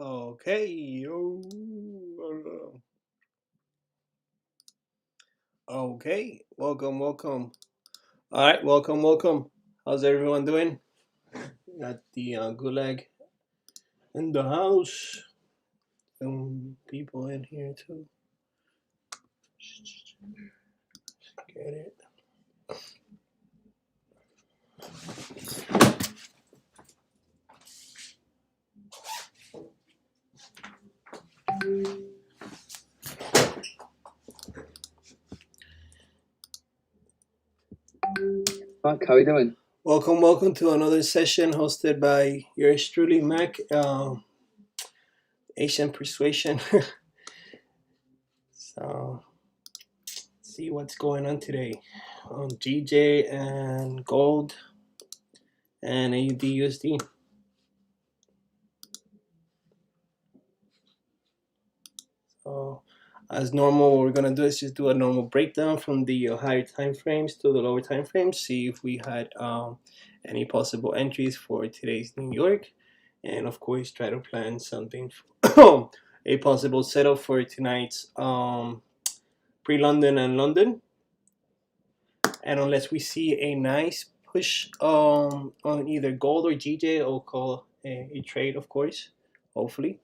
Okay, yo. Okay, welcome. All right, welcome. How's everyone doing? Got the gulag in the house. Some people in here too. Get it. Mack, how you doing? Welcome to another session hosted by yours truly, Mack, Asian Persuasion. So, see what's going on today on GJ and gold and AUD/USD. So, as normal, what we're gonna do is just do a normal breakdown from the higher time frames to the lower time frames. See if we had any possible entries for today's New York, and of course, try to plan something for a possible setup for tonight's pre-London and London. And unless we see a nice push on either gold or GJ, I'll call a trade, of course, hopefully,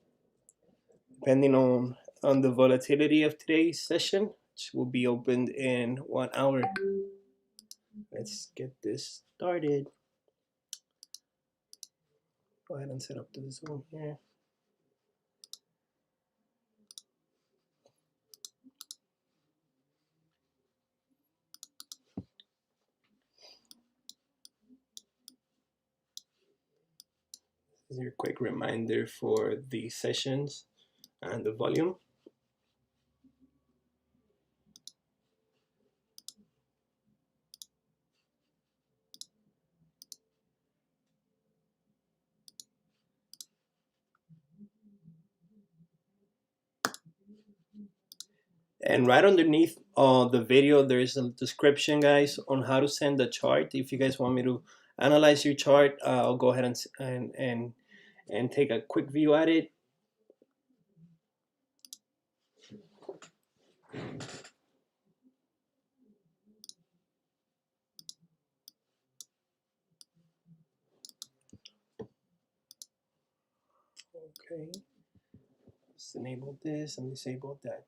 depending on the volatility of today's session, which will be opened in 1 hour. Let's get this started. Go ahead and set up the Zoom here. This is your quick reminder for the sessions and the volume. And right underneath the video, there is a description, guys, on how to send the chart. If you guys want me to analyze your chart, I'll go ahead and take a quick view at it. Okay, let's enable this and disable that.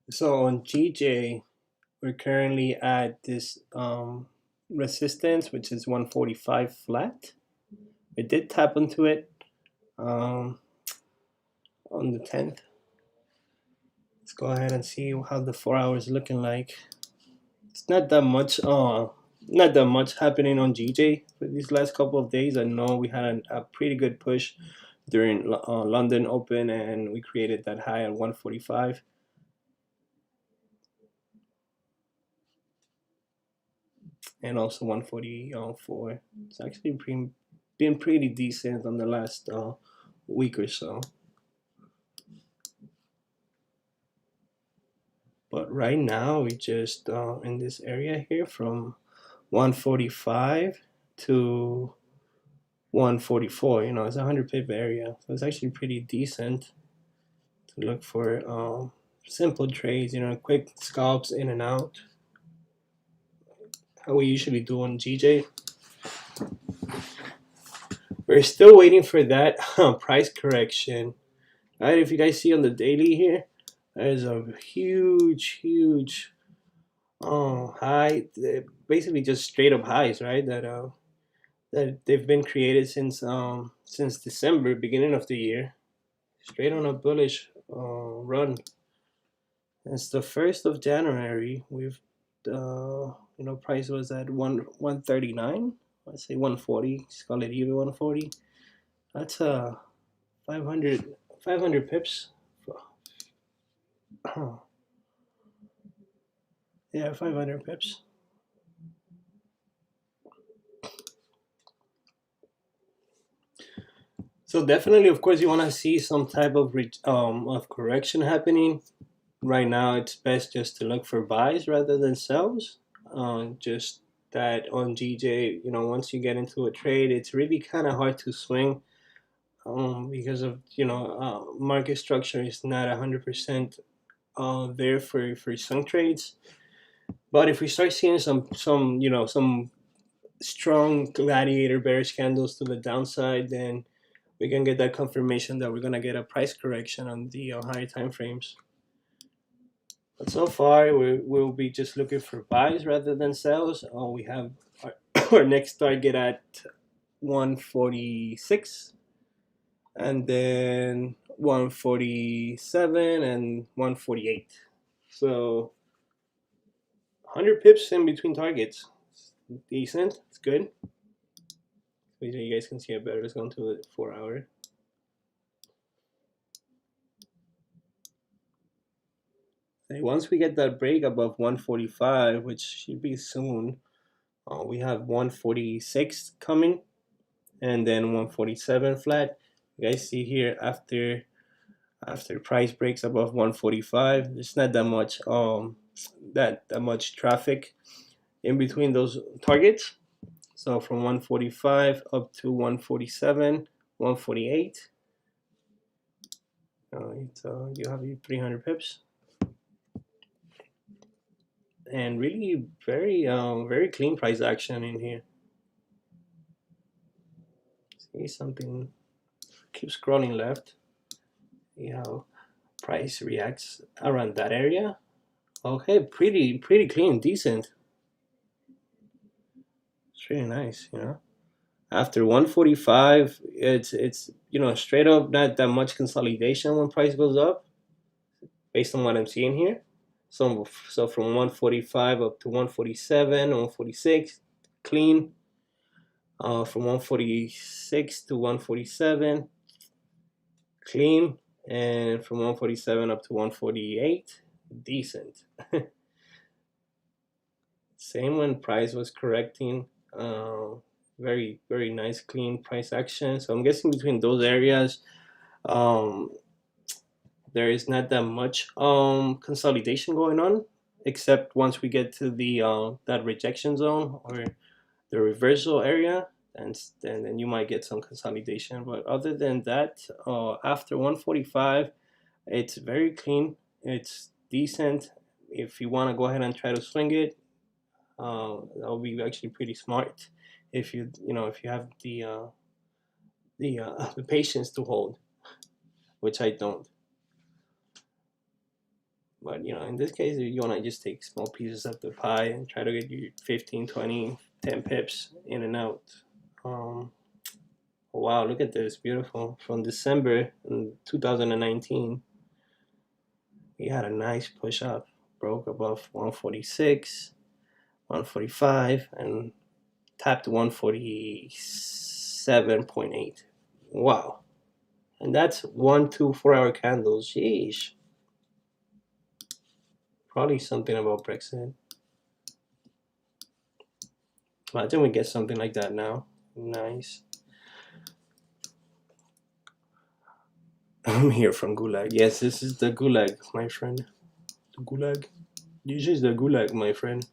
So on GJ, we're currently at this resistance, which is 145 flat. We did tap into it on the 10th. Let's go ahead and see how the 4 hours looking like. It's not that much happening on GJ for these last couple of days. I know we had a pretty good push during London Open, and we created that high at 145. And also 144. It's actually been pretty decent on the last week or so. But right now we just in this area here from 145 to 144. You know, it's a 100 pip area, so it's actually pretty decent to look for simple trades. You know, quick scalps in and out. How we usually do on GJ. We're still waiting for that price correction. Right, if you guys see on the daily here, there's a huge high, basically just straight up highs, right? That they've been created since December, beginning of the year, straight on a bullish run. It's the 1st of January. We've price was at 139. Let's say 140. Let's call it even 140. That's a 500 500 pips. Yeah, 500 pips. So definitely, of course, you want to see some type of correction happening. Right now, it's best just to look for buys rather than sells. Just that on GJ, once you get into a trade, it's really kind of hard to swing because of market structure is not 100% there for swing trades. But if we start seeing some strong gladiator bearish candles to the downside, then we can get that confirmation that we're gonna get a price correction on the higher time frames. But so far, we'll be just looking for buys rather than sells. We have our next target at 146, and then 147 and 148. So 100 pips in between targets. It's decent. It's good. So you guys can see it better. Let's go into the 4-hour. Once we get that break above 145, which should be soon, we have 146 coming, and then 147 flat. You guys see here after price breaks above 145, there's not that much that much traffic in between those targets. So from 145 up to 147, 148. You have your 300 pips. And really very clean price action in here. See something, keep scrolling left. See how price reacts around that area. Okay, pretty clean, decent. It's really nice, After 145, it's straight up not that much consolidation when price goes up, based on what I'm seeing here. So from 145 up to 147, 146, clean. From 146 to 147, clean. And from 147 up to 148, decent. Same when price was correcting. Very nice clean price action. So I'm guessing between those areas, there is not that much consolidation going on, except once we get to the that rejection zone or the reversal area, and then you might get some consolidation. But other than that, after 145, it's very clean. It's decent. If you want to go ahead and try to swing it, that'll be actually pretty smart. If you have the patience to hold, which I don't. But in this case, you want to just take small pieces of the pie and try to get your 15, 20, 10 pips in and out. Wow, look at this, beautiful. From December in 2019, we had a nice push up, broke above 146, 145, and tapped 147.8. Wow. And that's 1, 2, 4-hour candles. Sheesh. Probably something about Brexit. Imagine we get something like that now. Nice. I'm here from Gulag. Yes, this is the Gulag, my friend. The Gulag. This is the Gulag, my friend.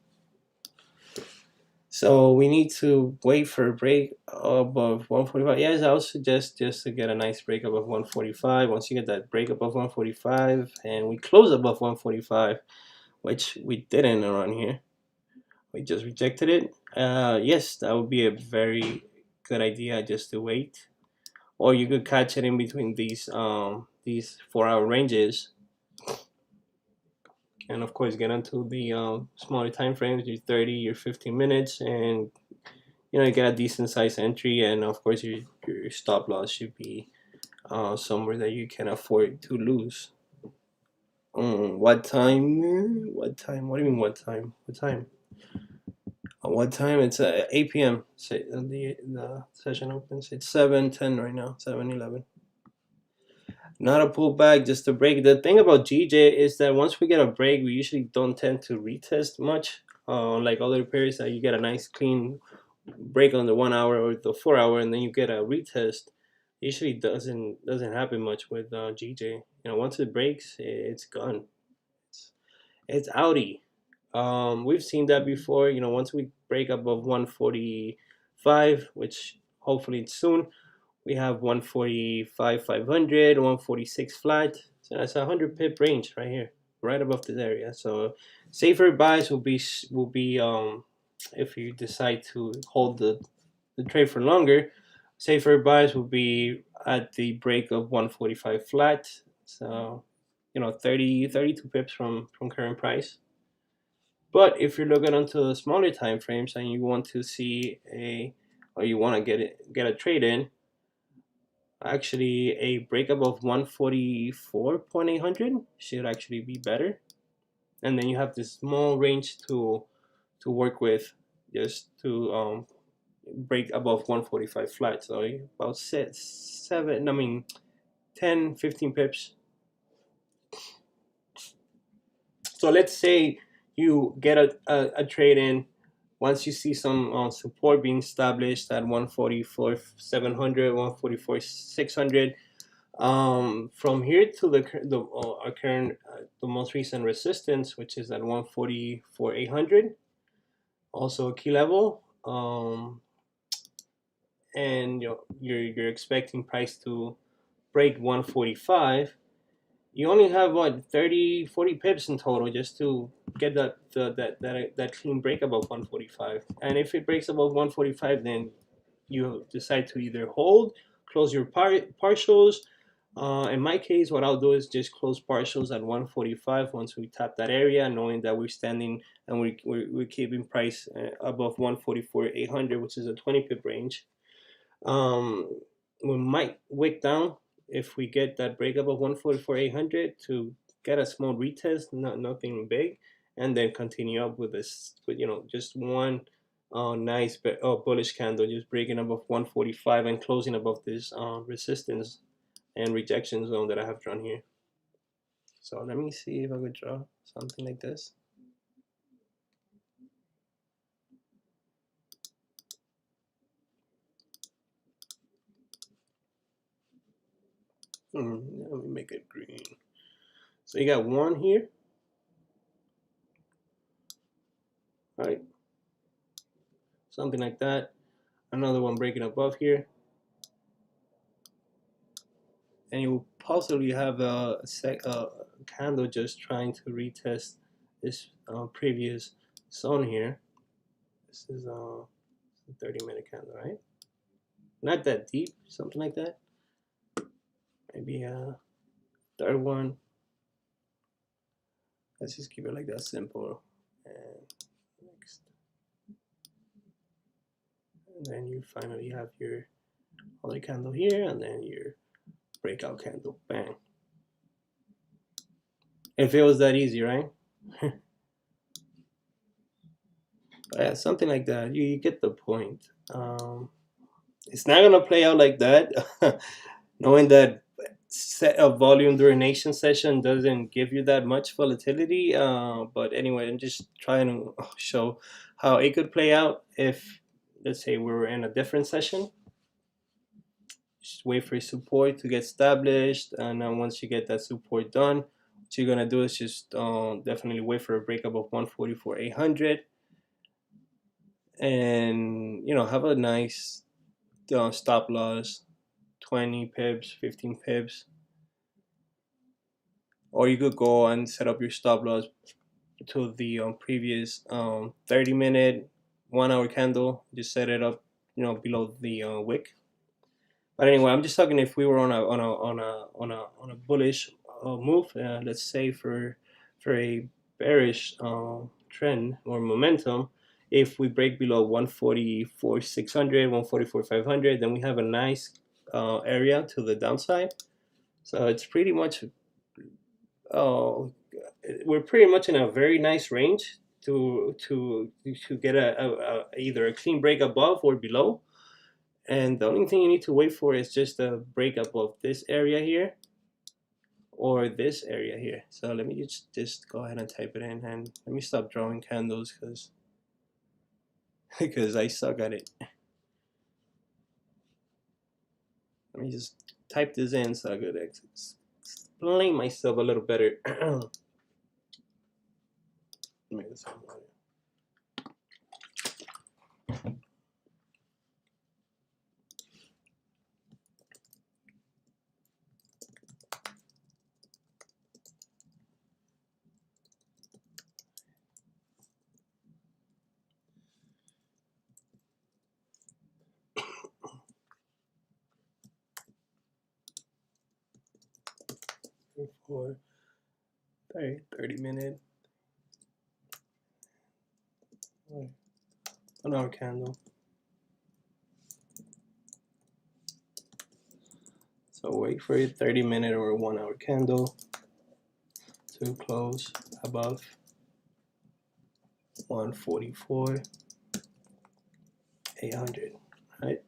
So we need to wait for a break above 145. Yes, I would suggest just to get a nice break above 145. Once you get that break above 145 and we close above 145, which we didn't around here, we just rejected it. Yes, that would be a very good idea just to wait. Or you could catch it in between these 4-hour ranges, and of course get onto the smaller time frames, your 30, your 15 minutes, and you get a decent size entry, and of course your stop loss should be somewhere that you can afford to lose. What time? What time? What do you mean what time? What time? What time? It's 8 p.m. The session opens. It's 7:10 right now. 7:11. not a pullback, just a break. The thing about GJ is that once we get a break, we usually don't tend to retest much. Like other pairs that you get a nice clean break on the 1 hour or the 4 hour, and then you get a retest. Usually doesn't happen much with GJ. Once it breaks, it's gone. It's outie. We've seen that before. Once we break above 145, which hopefully it's soon, we have 145 500, 146 flat. So that's a 100 pip range right here, right above this area. So safer buys will be if you decide to hold the trade for longer. Safer buys will be at the break of 145 flat. So 32 pips from current price. But if you're looking onto the smaller time frames and you want to see or you want to get a trade in, actually a break above 144.800 should actually be better. And then you have this small range to work with, just to break above 145 flat. So about 10, 15 pips. So let's say you get a trade in once you see some support being established at 144 700, 144 600. From here to our current the most recent resistance, which is at 144 800, also a key level. And you're expecting price to break 145. You only have what 30-40 pips in total just to get that clean break above 145. And if it breaks above 145, then you decide to either hold, close your partials. In my case, what I'll do is just close partials at 145 once we tap that area, knowing that we're standing and we're keeping price above 144 800, which is a 20 pip range. We might wick down if we get that breakup of 144 800 to get a small retest, nothing big, and then continue up with this with just one nice bullish candle, just breaking above 145 and closing above this resistance and rejection zone that I have drawn here. So let me see if I could draw something like this. Let me make it green. So you got one here, right? Something like that. Another one breaking above here. And you will possibly have a candle just trying to retest this previous zone here. This is a 30-minute candle, right? Not that deep, something like that. Maybe a third one. Let's just keep it like that, simple. And next. And then you finally have your other candle here, and then your breakout candle. Bang. If it was that easy, right? Yeah, something like that. You get the point. It's not gonna play out like that, knowing that set of volume during nation session doesn't give you that much volatility. But anyway, I'm just trying to show how it could play out if, let's say, we were in a different session. Just wait for support to get established, and then once you get that support done, what you're gonna do is just definitely wait for a breakup of 144 800, and have a nice stop loss, 20 pips, 15 pips, or you could go and set up your stop loss to the previous 30-minute, 1 hour candle. Just set it up, below the wick. But anyway, I'm just talking if we were on a bullish move, let's say for a bearish trend or momentum. If we break below 144 600, 144 500, then we have a nice area to the downside. So it's pretty much we're pretty much in a very nice range to get either a clean break above or below. And the only thing you need to wait for is just a break above this area here. or this area here. So let me just go ahead and type it in, and let me stop drawing candles because I suck at it. Let me just type this in so I could explain myself a little better. Make this one. 4, 30-minute, 1 hour candle. So wait for a 30-minute or 1 hour candle to close above 144, 800, right?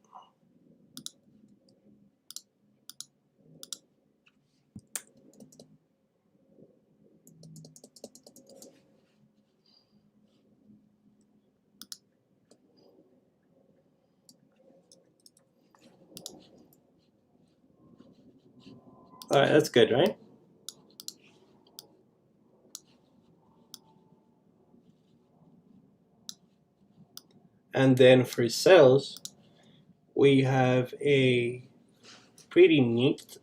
All right, that's good, right? And then for sales, we have a pretty neat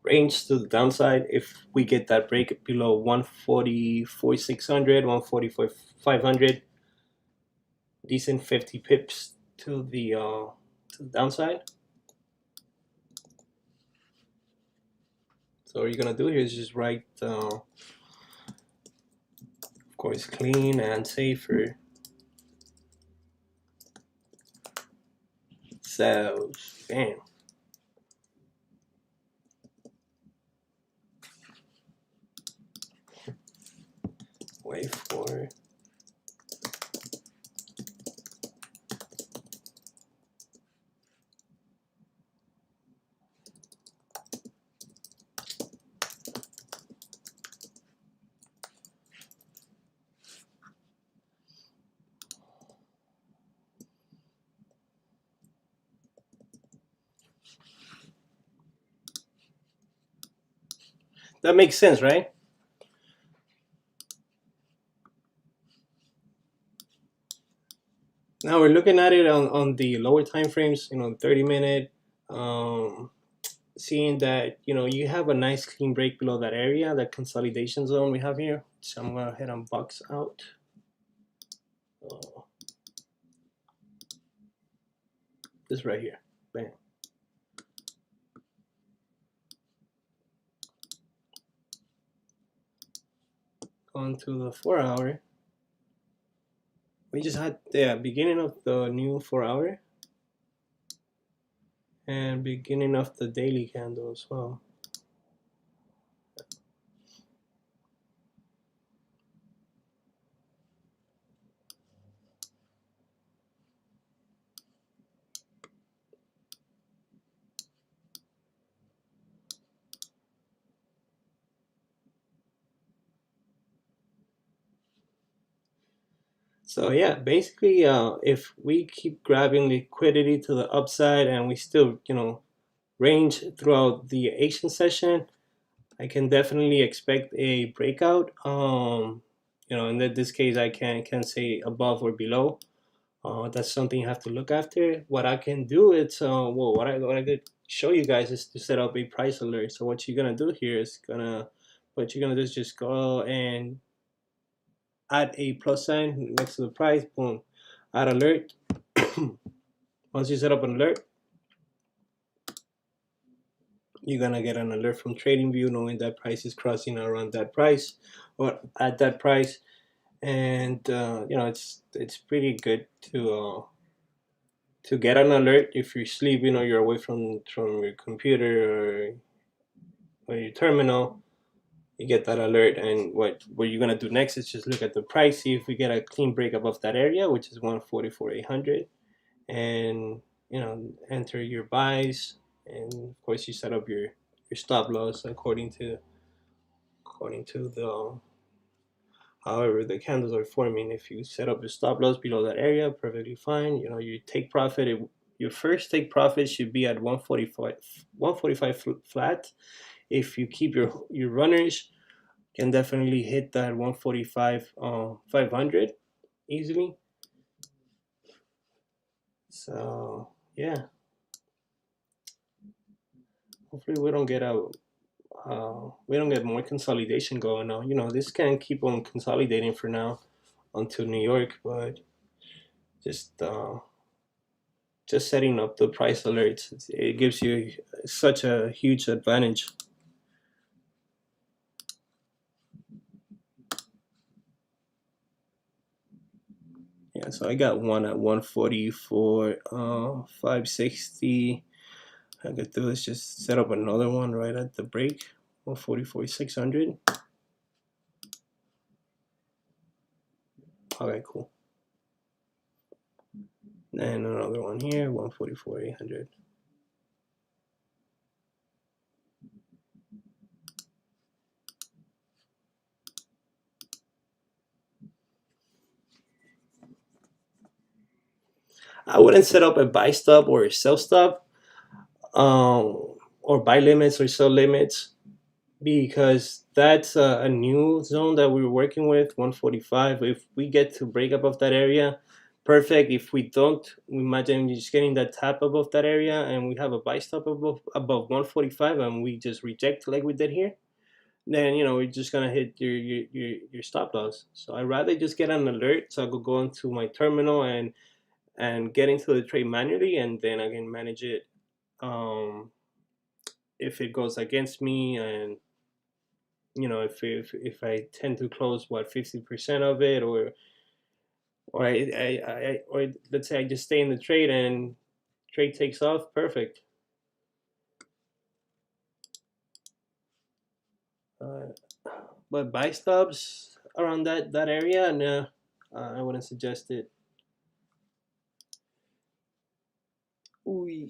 range to the downside if we get that break below 144,600, 144,500. Decent 50 pips to the downside. So what you're gonna do here is just write, of course, clean and safer sales. Bam. Wait for that makes sense, right? Now we're looking at it on the lower time frames, 30-minute, seeing that, you have a nice clean break below that area, that consolidation zone we have here. So I'm going to go ahead and box out. This right here. Bam. On to the 4-hour. We just had the beginning of the new 4-hour and beginning of the daily candle as well. So yeah, basically, if we keep grabbing liquidity to the upside and we still, range throughout the Asian session, I can definitely expect a breakout. In this case, I can't say above or below. That's something you have to look after. What I can do is, what I could show you guys is to set up a price alert. So what you're gonna do here is what you're gonna do is just go and add a plus sign next to the price. Boom, add alert. Once you set up an alert, you're gonna get an alert from TradingView knowing that price is crossing around that price or at that price, and it's pretty good to get an alert if you're sleeping or you're away from your computer or your terminal. You get that alert, and what you're gonna do next is just look at the price, see if we get a clean break above that area, which is 144,800, and enter your buys, and of course you set up your stop loss according to the however the candles are forming. If you set up your stop loss below that area, perfectly fine. You know, you take profit. Your first take profit should be at 145 flat. If you keep your runners, can definitely hit that 145 500 easily. So yeah, hopefully we don't get more consolidation going on. You know, this can keep on consolidating for now until New York, but just uh, just setting up the price alerts, it gives you such a huge advantage. Yeah, so I got one at 144, 560. I could do is just set up another one right at the break, 144, 600. Okay, cool. And another one here, 144, 800. I wouldn't set up a buy stop or a sell stop, or buy limits or sell limits, because that's a new zone that we were working with, 145. If we get to break above that area, perfect. If we don't, imagine just getting that tap above that area and we have a buy stop above 145 and we just reject like we did here, then you know we're just gonna hit your stop loss. So I'd rather just get an alert so I could go into my terminal and get into the trade manually, and then I can manage it if it goes against me. And you know, if I tend to close what 50% of it, or let's say I just stay in the trade and trade takes off, perfect. Uh, but buy stops around that area, no, I wouldn't suggest it. Ooh.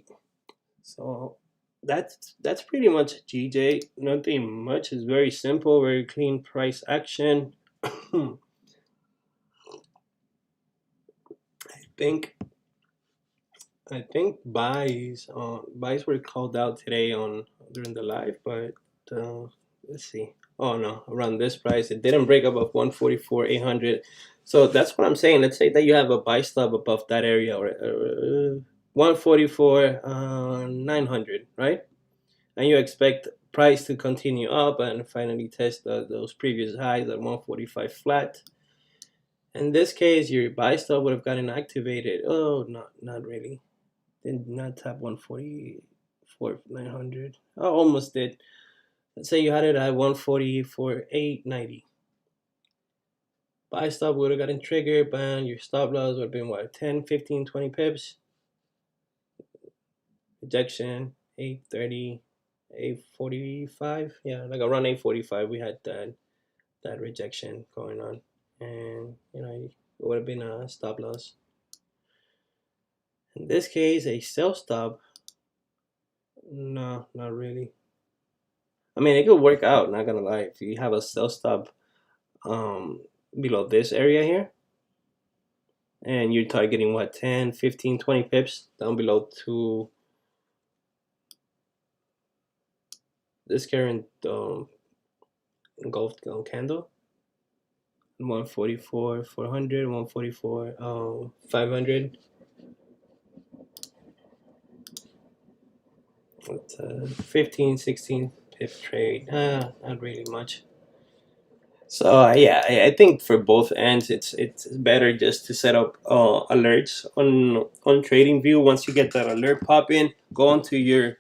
So that's pretty much GJ. Nothing much. It's very simple, very clean price action. I think buys were called out today on during the live, but let's see. Oh no, around this price, it didn't break above 144 800. So that's what I'm saying. Let's say that you have a buy stop above that area, or 144 900, right? And you expect price to continue up and finally test those previous highs at 145 flat. In this case, your buy stop would have gotten activated. Oh, not really. Did not tap 144 900. Oh, almost did. Let's say you had it at 144 890. Buy stop would have gotten triggered, but your stop loss would have been what, 10, 15, 20 pips. Rejection 830, 845. Yeah, like around 845, we had that rejection going on, and you know it would have been a stop loss. In this case, a sell stop, no, not really. I mean, it could work out, not gonna lie. If you have a sell stop um, below this area here, and you're targeting what, 10, 15, 20 pips down below to this current engulfed candle, 144 400, 144 500. 15, 16 pip trade. Not really much. So yeah, I think for both ends, it's better just to set up alerts on TradingView. Once you get that alert pop in, go onto your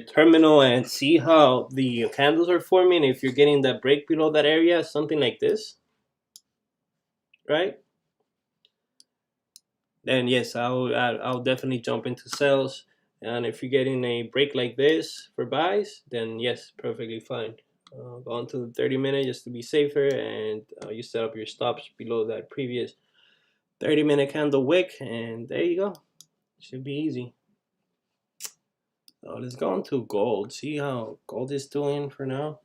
terminal and see how the candles are forming. If you're getting that break below that area, something like this, right? Then yes, I'll definitely jump into sales. And if you're getting a break like this for buys, then yes, perfectly fine. Go on to the 30-minute just to be safer, and you set up your stops below that previous 30-minute candle wick, and there you go. Should be easy. So let's go on to gold. See how gold is doing for now.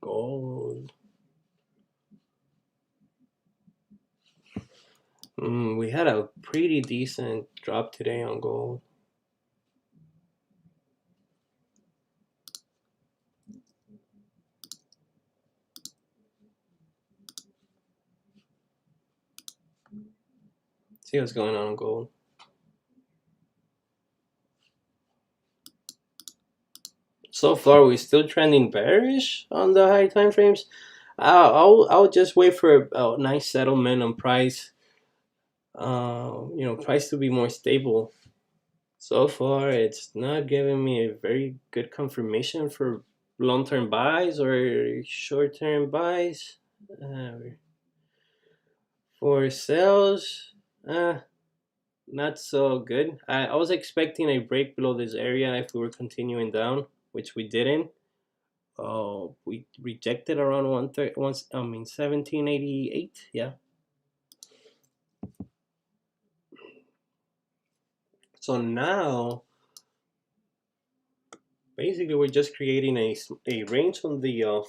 Gold. We had a pretty decent drop today on gold. See what's going on gold. So far, we're still trending bearish on the high time frames. I'll just wait for a nice settlement on price. Price to be more stable. So far, it's not giving me a very good confirmation for long-term buys or short-term buys. For sales, not so good. I was expecting a break below this area if we were continuing down, which we didn't. We rejected around 1788. Yeah. So now, basically, we're just creating a range on the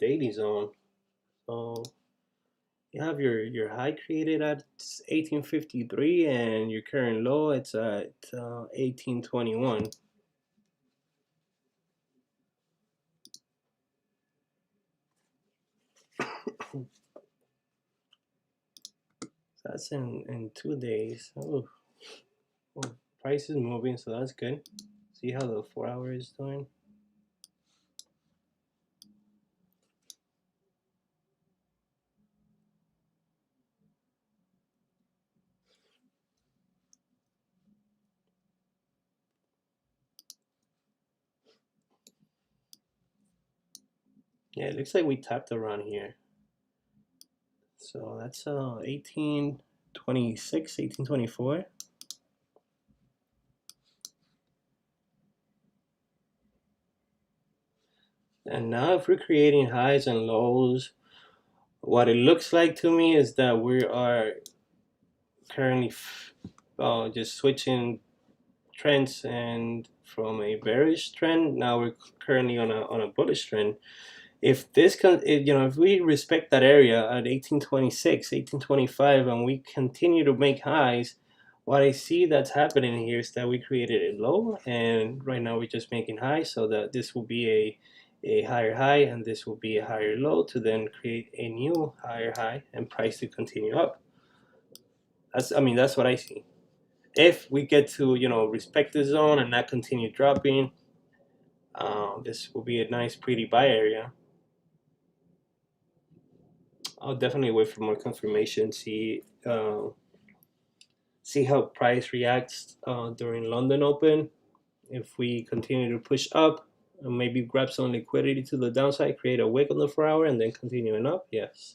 daily zone. So you have your high created at 1853, and your current low it's at 1821. That's in 2 days. Oh, price is moving, so that's good. See how the 4 hour is doing. Yeah, it looks like we tapped around here. So that's 1826, 1824. And now if we're creating highs and lows, what it looks like to me is that we are currently just switching trends, and from a bearish trend now we're currently on a bullish trend. If if we respect that area at 1826, 1825, and we continue to make highs, what I see that's happening here is that we created a low, and right now we're just making highs, so that this will be a higher high, and this will be a higher low to then create a new higher high and price to continue up. That's what I see. If we get to respect the zone and not continue dropping, this will be a nice pretty buy area. I'll definitely wait for more confirmation. See how price reacts during London Open. If we continue to push up, maybe grab some liquidity to the downside, create a wick on the 4 hour, and then continuing up. Yes,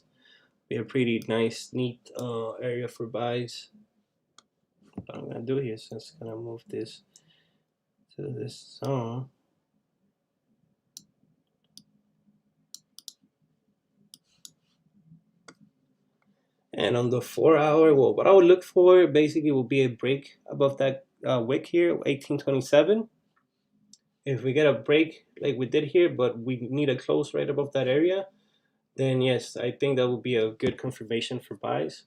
be a pretty nice, neat area for buys. What I'm gonna do here is just gonna move this to this zone. And on the 4 hour, well, what I would look for basically will be a break above that wick here, 1827. If we get a break like we did here, but we need a close right above that area, then yes, I think that will be a good confirmation for buys.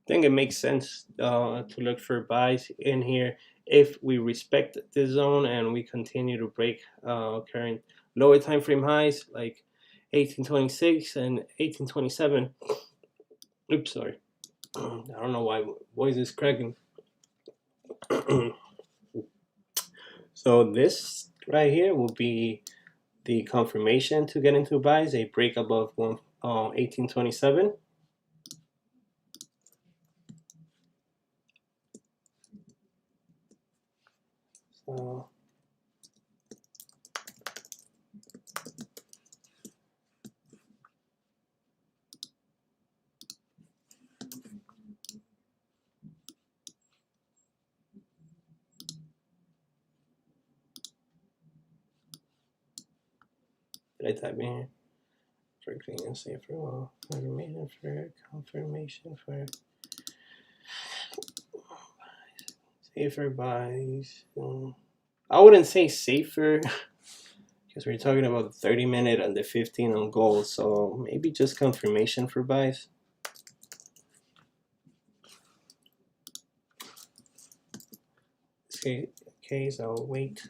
I think it makes sense to look for buys in here if we respect the zone and we continue to break current lower time frame highs like 1826 and 1827. Oops, sorry. I don't know why voice is cracking. So this right here will be the confirmation to get into buys, a break above 1827. So did I type in here? clean and safer. Well, confirmation for safer buys. I wouldn't say safer because we're talking about the 30-minute and the 15 on gold, so maybe just confirmation for buys. Okay, so I'll wait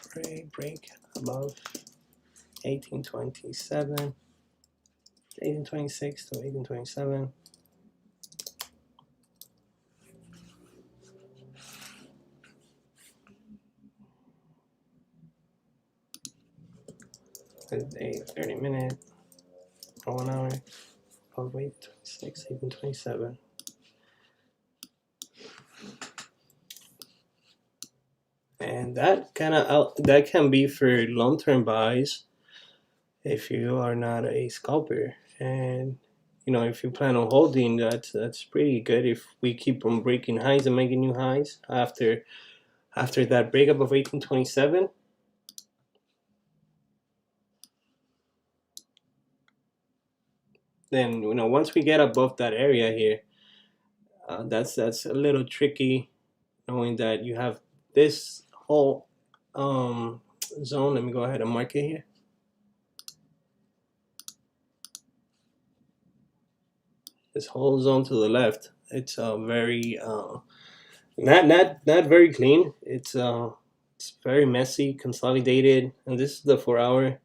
for a break above 1827, 1826 to 1827. With a 30-minute or 1 hour of 1826, 1827. And that can be for long-term buys if you are not a scalper, and if you plan on holding, that's pretty good. If we keep on breaking highs and making new highs after that breakup of 1827, then once we get above that area here, that's a little tricky, knowing that you have this whole zone. Let me go ahead and mark it here. This whole zone to the left, it's very not very clean. It's very messy, consolidated, and this is the 4 hour.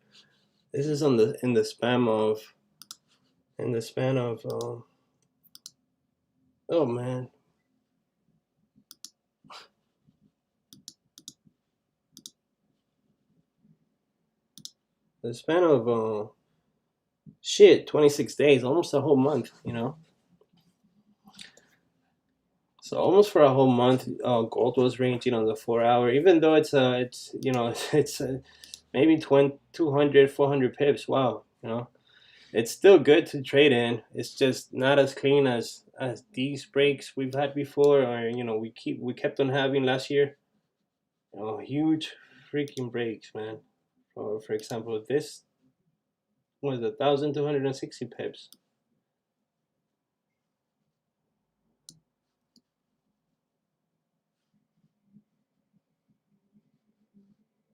This is in the span of oh man, the span of 26 days, almost a whole month. So almost for a whole month, gold was ranging on the 4 hour, even though it's it's maybe 200, 400 pips. Wow, it's still good to trade in. It's just not as clean as these breaks we've had before, or we kept on having last year. Huge freaking breaks, man. For example, this was 1,260 pips.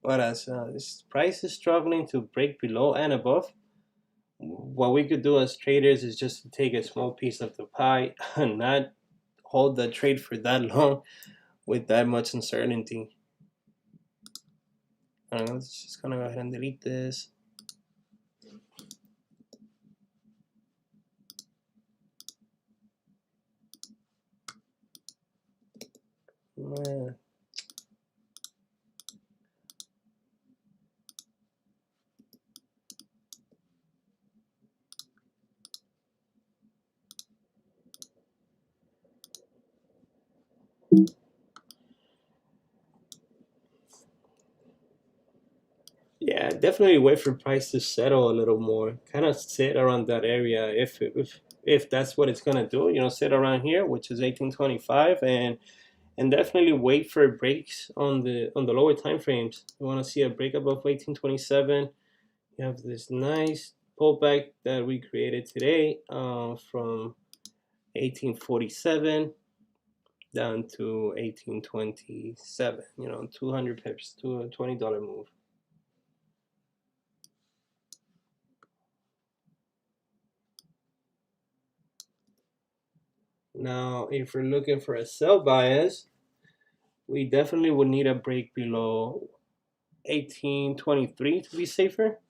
But as this price is struggling to break below and above, what we could do as traders is just to take a small piece of the pie and not hold the trade for that long with that much uncertainty. I'm just gonna go ahead and delete this. Man. Yeah, definitely wait for price to settle a little more. Kind of sit around that area if that's what it's gonna do. Sit around here, which is 1825, and definitely wait for breaks on the lower time frames. You want to see a break above 1827. You have this nice pullback that we created today from 1847 down to 1827. 200 pips to a $20 move. Now, if we're looking for a sell bias, we definitely would need a break below 1823 to be safer.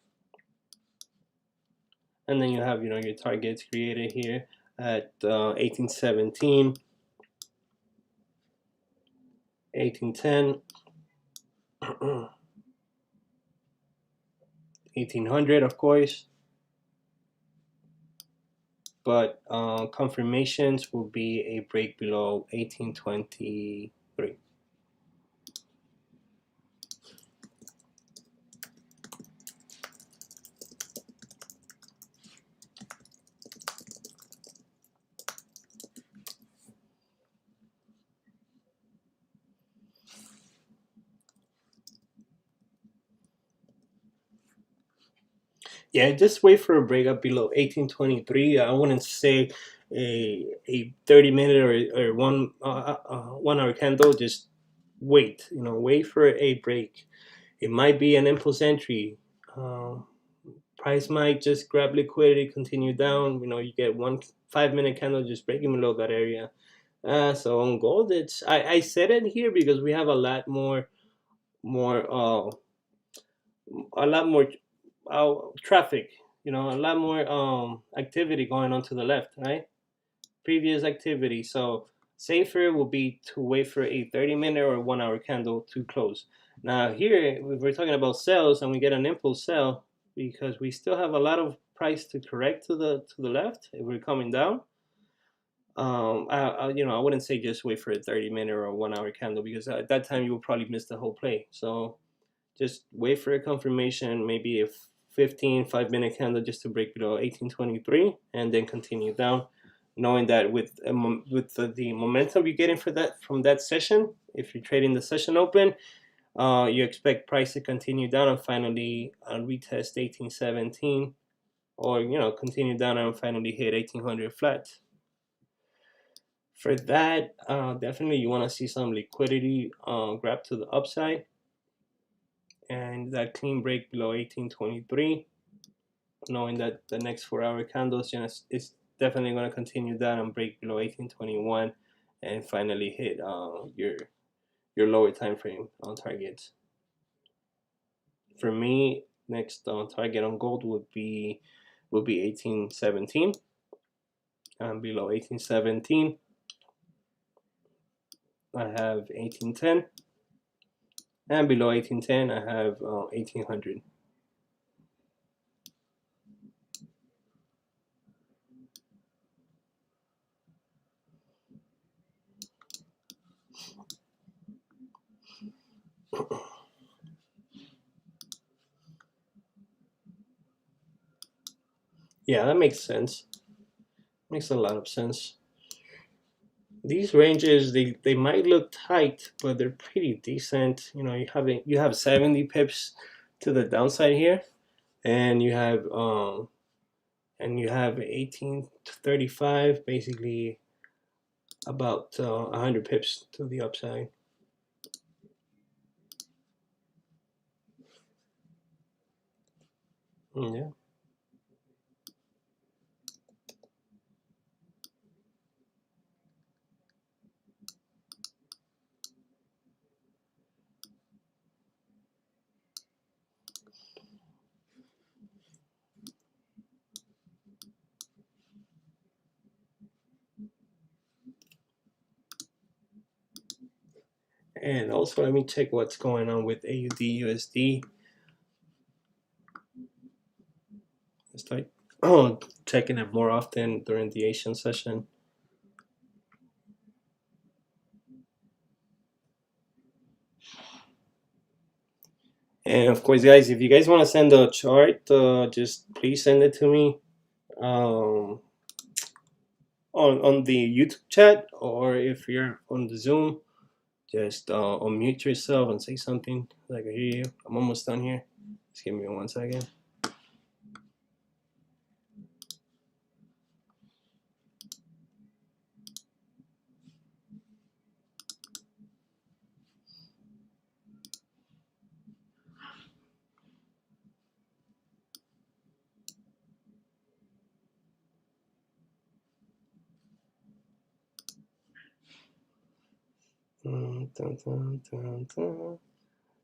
And then you have, your targets created here at 1817, 1810, 1800, of course. But confirmations will be a break below 1823. Yeah, just wait for a breakup below 1823. I wouldn't say a 30-minute or 1 hour candle. Just wait. Wait for a break. It might be an impulse entry. Price might just grab liquidity, continue down. You get 1 5-minute candle just breaking below that area. So on gold, I said it here because we have more a lot more traffic, a lot more activity going on to the left, right? Previous activity. So safer will be to wait for a 30-minute or 1 hour candle to close. Now here, if we're talking about sells and we get an impulse sell, because we still have a lot of price to correct to the left if we're coming down. I wouldn't say just wait for a 30-minute or 1 hour candle, because at that time you will probably miss the whole play. So just wait for a confirmation, maybe a 5-minute candle just to break below 1823, and then continue down, knowing that with the momentum you're getting from that session, if you're trading the session open, you expect price to continue down and finally retest 1817, or continue down and finally hit 1800 flat. For that, definitely you want to see some liquidity grab to the upside, and that clean break below 1823, knowing that the next 4 hour candles it's definitely going to continue down and break below 1821, and finally hit your lower time frame on targets. For me, next target on gold would be 1817, and below 1817 I have 1810, and below 1810 I have 1800. Yeah, that makes sense. Makes a lot of sense. These ranges, they might look tight, but they're pretty decent. You have 70 pips to the downside here, and you have 18 to 35, basically about 100 pips to the upside. Yeah. And also, let me check what's going on with AUD USD. Start checking it more often during the Asian session. And of course, guys, if you guys want to send a chart, just please send it to me on the YouTube chat, or if you're on the Zoom, just unmute yourself and say something so I can hear you. I'm almost done here. Just give me 1 second.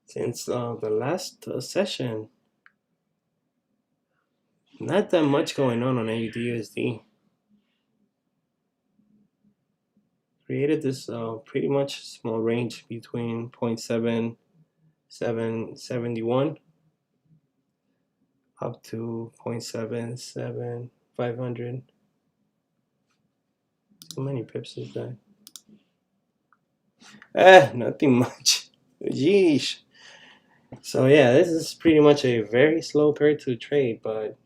Since the last session, not that much going on AUD/USD. Created this pretty much small range between 0.7771 up to 0.77500. How many pips is that? Nothing much. Yeesh. So yeah, this is pretty much a very slow pair to trade, but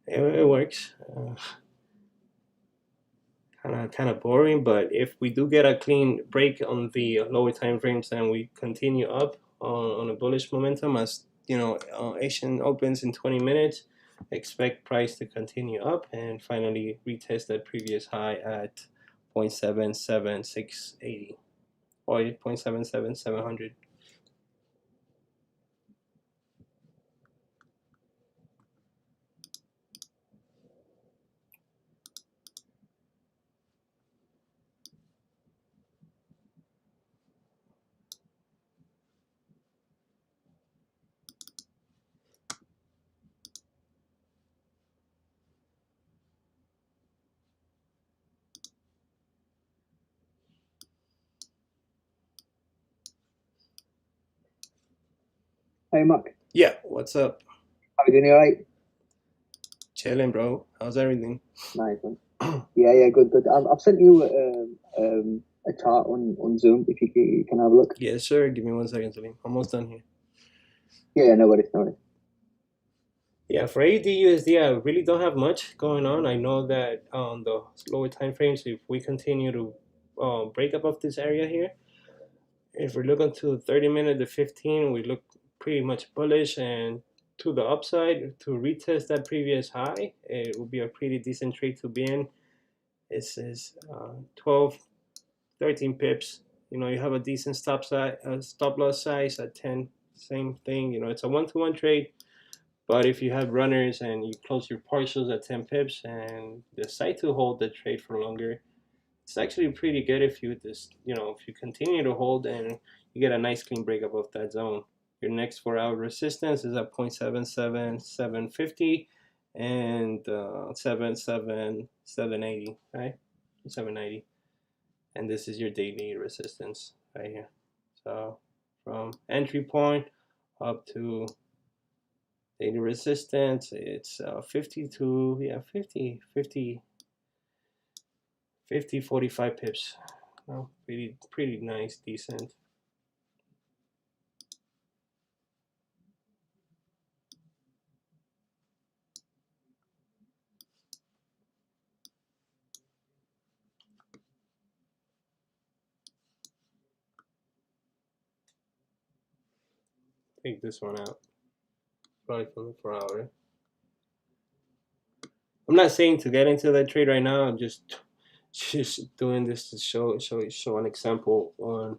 it works. Kind of boring, but if we do get a clean break on the lower time frames and we continue up on a bullish momentum, as Asian opens in 20 minutes. Expect price to continue up and finally retest that previous high at 0.77680 or 0.77700. Hey, Mack. Yeah, what's up? How you doing? You alright? Chilling, bro. How's everything? Nice one. Yeah, good. I've sent you a chart on Zoom if you can have a look. Yeah, sure. Give me 1 second, Salim. Almost done here. Yeah, no worries. Yeah, for AUD/USD, I really don't have much going on. I know that on the lower time frames, if we continue to break above this area here, if we're looking to 30-minute to 15, we look pretty much bullish, and to the upside to retest that previous high, it will be a pretty decent trade to be in. This is 12, 13 pips. You have a decent stop loss size at 10. Same thing. It's a 1-to-1 trade. But if you have runners and you close your partials at 10 pips and decide to hold the trade for longer, it's actually pretty good if you if you continue to hold and you get a nice clean break above that zone. Your next 4-hour resistance is at 0.77750 and 77780, right? 790. And this is your daily resistance right here. So from entry point up to daily resistance, it's 52, yeah, 45 pips. Oh, pretty nice, decent. Take this one out. Probably from the 4-hour. I'm not saying to get into that trade right now. I'm just doing this to show an example on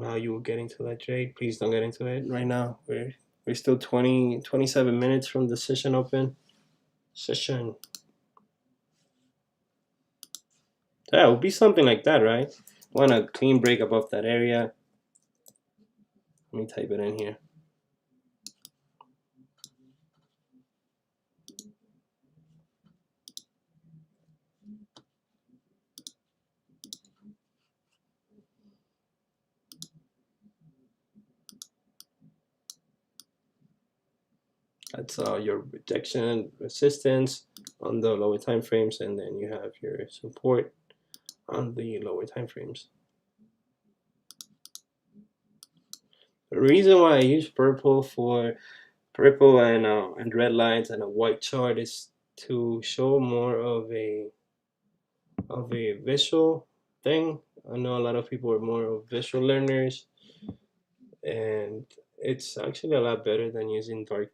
how you will get into that trade. Please don't get into it right now. We're still 27 minutes from the session open. Session. Yeah, it would be something like that, right? Want a clean break above that area. Let me type it in here. That's your rejection resistance on the lower time frames, and then you have your support on the lower time frames. The reason why I use purple and red lines and a white chart is to show more of a visual thing. I know a lot of people are more of visual learners, and it's actually a lot better than using dark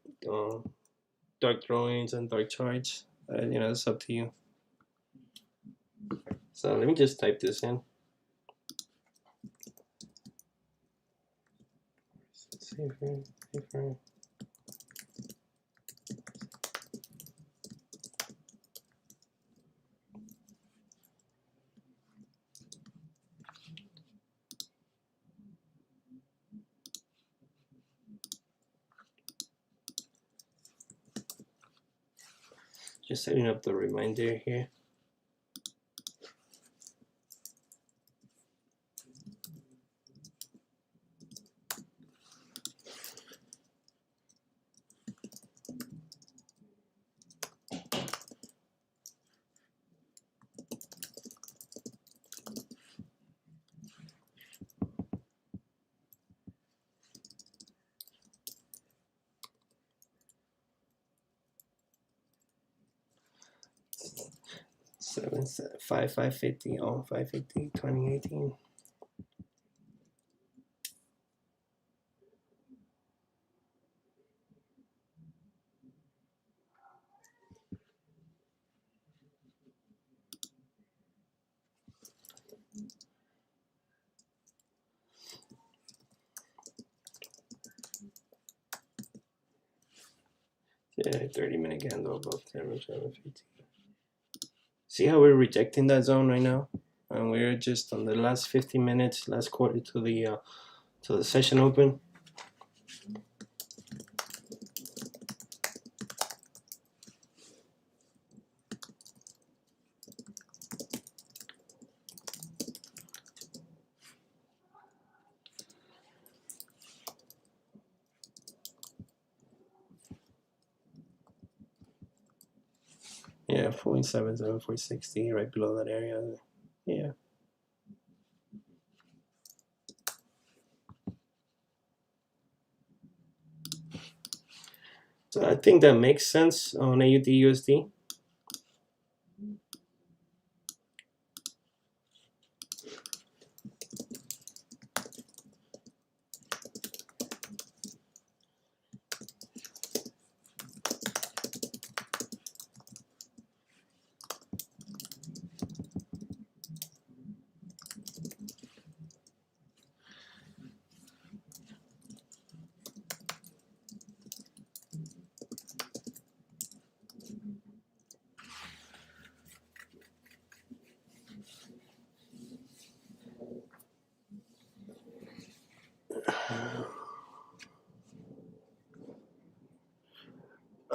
drawings and dark charts. It's up to you. So let me just type this in. Safer. Just setting up the reminder here. Seven 550 on 550 2018. Yeah, 30-minute candle above 750. See how we're rejecting that zone right now, and we're just on the last 50 minutes, last quarter to the session open. Yeah, 477, 460, right below that area. Yeah. So I think that makes sense on AUD USD.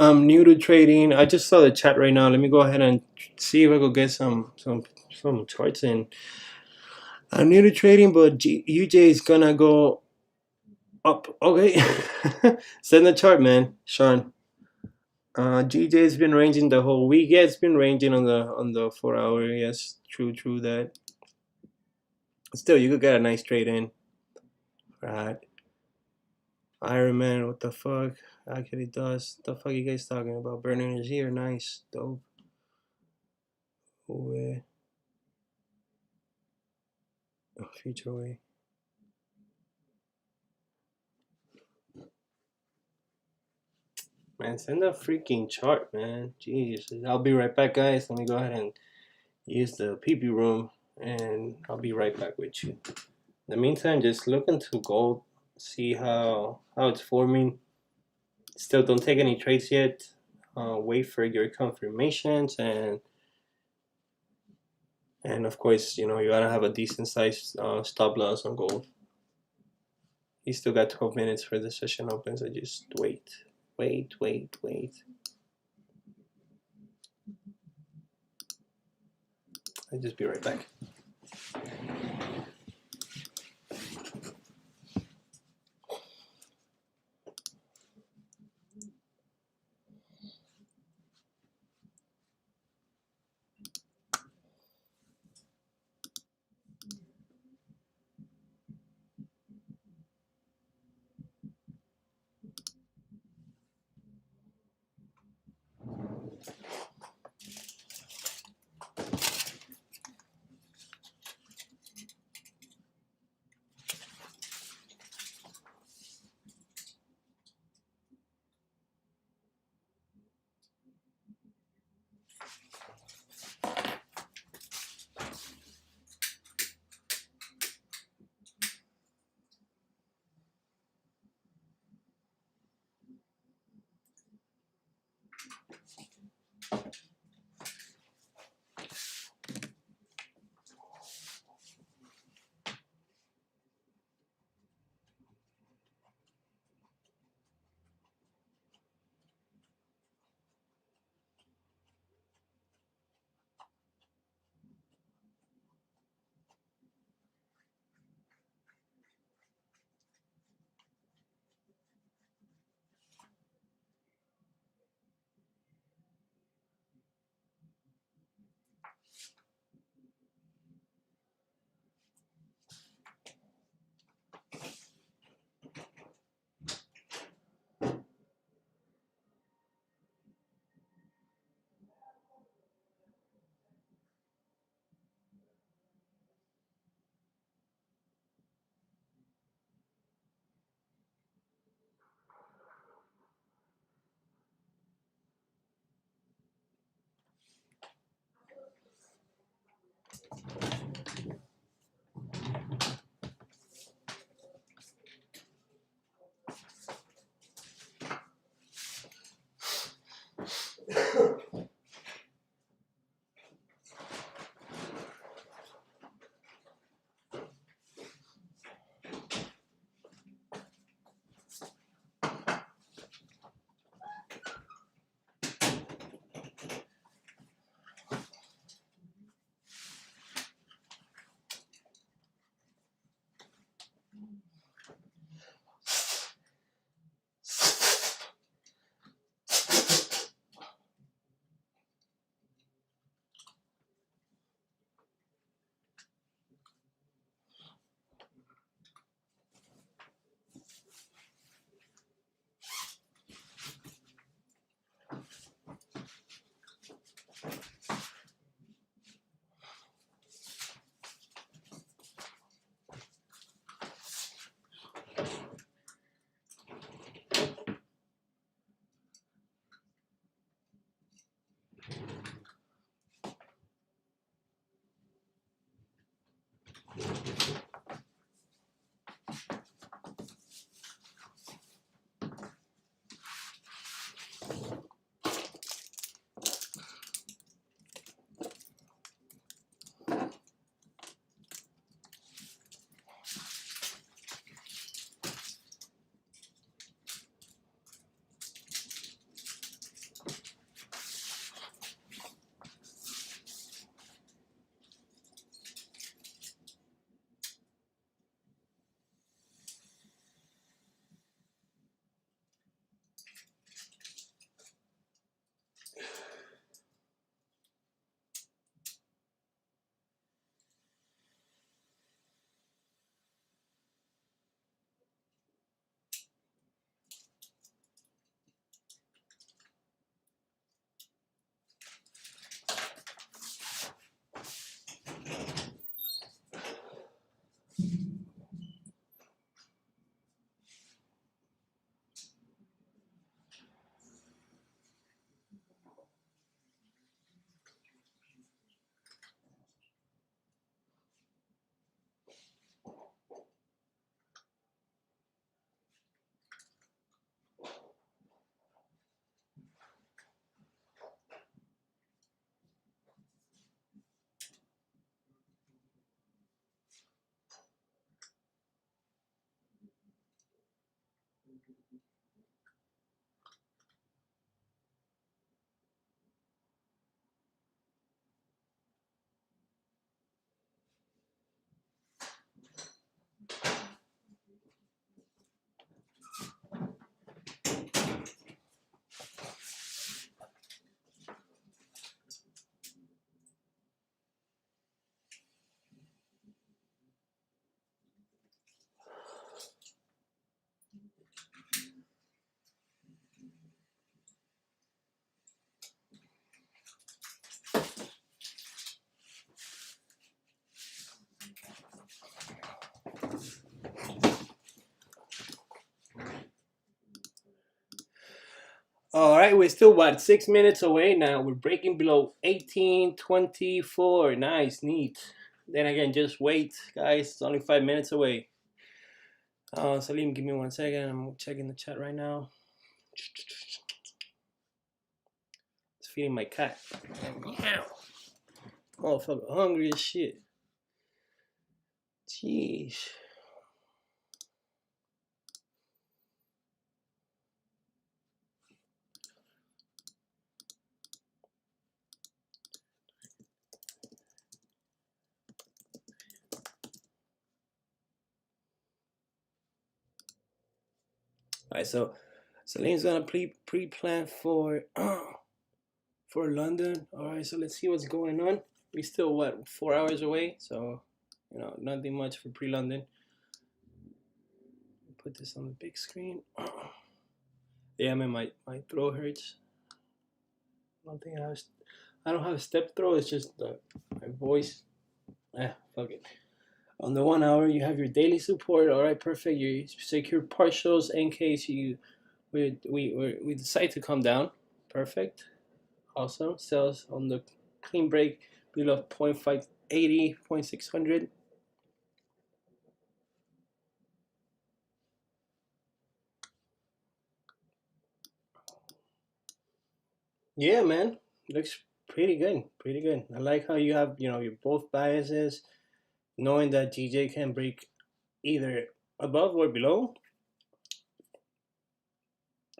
I'm new to trading. I just saw the chat right now. Let me go ahead and see if I could get some charts in. I'm new to trading, but UJ is gonna go up. Okay, send the chart, man, Sean. GJ's been ranging the whole week. Yeah, it's been ranging on the 4 hour. Yes, true that. Still, you could get a nice trade in. Right. Iron Man, what the fuck? Actually does. The fuck you guys talking about? Burn energy or nice, dope. Oh, future way. Man, send a freaking chart, man. Jeez. I'll be right back, guys. Let me go ahead and use the PP room, and I'll be right back with you. In the meantime, just look into gold, see how it's forming. Still, don't take any trades yet. Wait for your confirmations, and of course, you gotta have a decent sized stop loss on gold. You still got 12 minutes for the session opens, so just wait. I'll just be right back. All right, we're still what 6 minutes away now. We're breaking below 1824. Nice, neat. Then again, just wait, guys. It's only 5 minutes away. Salim, give me 1 second. I'm checking the chat right now. It's feeding my cat. Meow. Oh, fuck, hungry as shit. Jeez. All right, so Salim's gonna pre-plan for London. All right, so let's see what's going on. We still what 4 hours away, so nothing much for pre-London. Put this on the big screen. Yeah, man, my throat hurts. I don't have a step throat. It's just my voice. Fuck it. On the 1 hour, you have your daily support. All right, perfect. You secure partials in case we decide to come down. Perfect. Awesome. Sells on the clean break below 0.580, 0.600. Yeah, man, looks pretty good, pretty good. I like how you have, your both biases, knowing that GJ can break either above or below.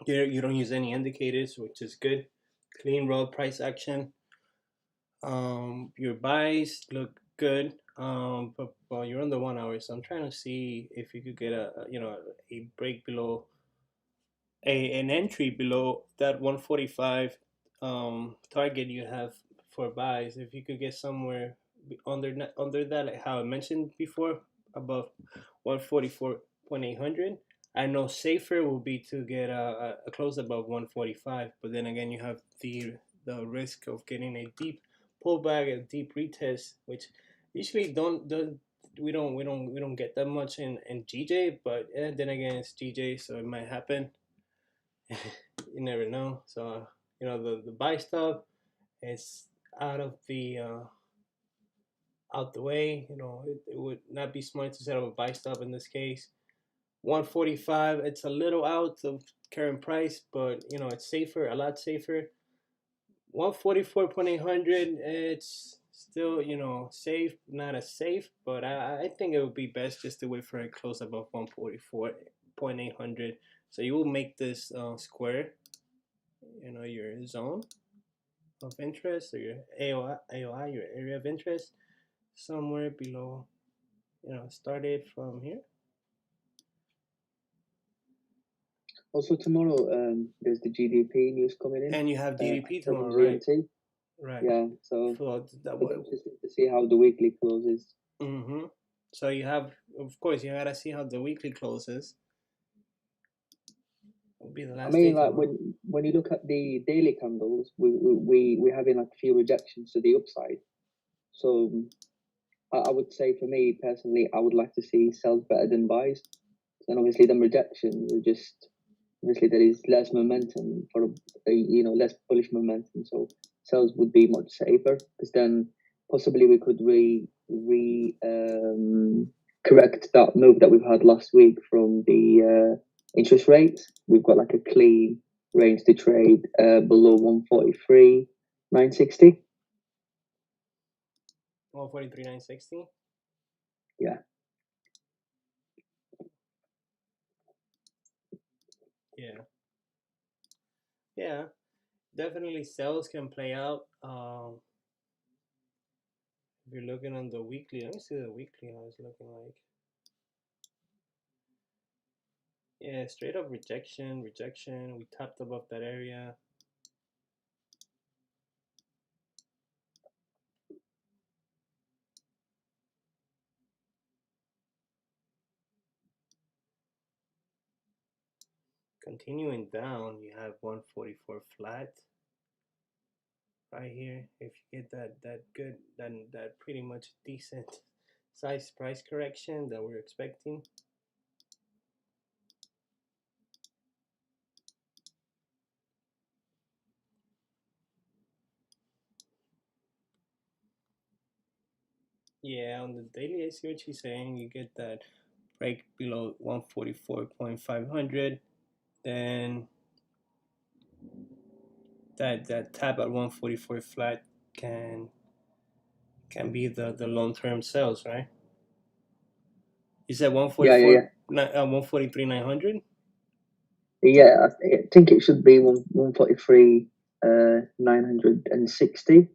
You don't use any indicators, which is good. Clean raw price action. Your buys look good. But well, you're on the 1 hour, so I'm trying to see if you could get a break below an entry below that 145 target you have for buys. If you could get somewhere under that, like how I mentioned before, above 144.800. I know safer will be to get a close above 145, but then again you have the risk of getting a deep pullback, a deep retest, which usually don't we don't get that much in GJ, but then again it's GJ, so it might happen. You never know. So the buy stuff is out of the out the way. It would not be smart to set up a buy stop in this case. 145, it's a little out of current price, but it's safer, a lot safer. 144.800, it's still safe, not as safe, but I think it would be best just to wait for a close above 144.800. So you will make this square, your zone of interest, or your AOI, your area of interest, somewhere below. Started from here. Also tomorrow, there's the GDP news coming in. And you have DDP From tomorrow, right? GMT. Right. Yeah, so So that it'll be would. interesting to see how the weekly closes. Mm-hmm. So you have, of course, you gotta see how the weekly closes. Will be the I last day mean, like tomorrow. when you look at the daily candles, we having like a few rejections to the upside. So I would say for me personally, I would like to see sells better than buys. And obviously, them rejections are just obviously there is less momentum for less bullish momentum. So sells would be much safer because then possibly we could correct that move that we've had last week from the interest rates. We've got like a clean range to trade below 143,960. 143,960. Yeah. Yeah. Yeah. Definitely sales can play out. If you're looking on the weekly, let me see the weekly how it's looking like. Yeah, straight up rejection, rejection. We tapped above that area. Continuing down, you have 144 flat right here. If you get that good, then that pretty much decent size price correction that we're expecting. Yeah, on the daily, I see what you're saying. You get that break below 144.500, then that tap at 144 flat can be the long term sales, right? You said Yeah, yeah, 144, yeah. 143,900. Yeah, I think it should be 143, 960.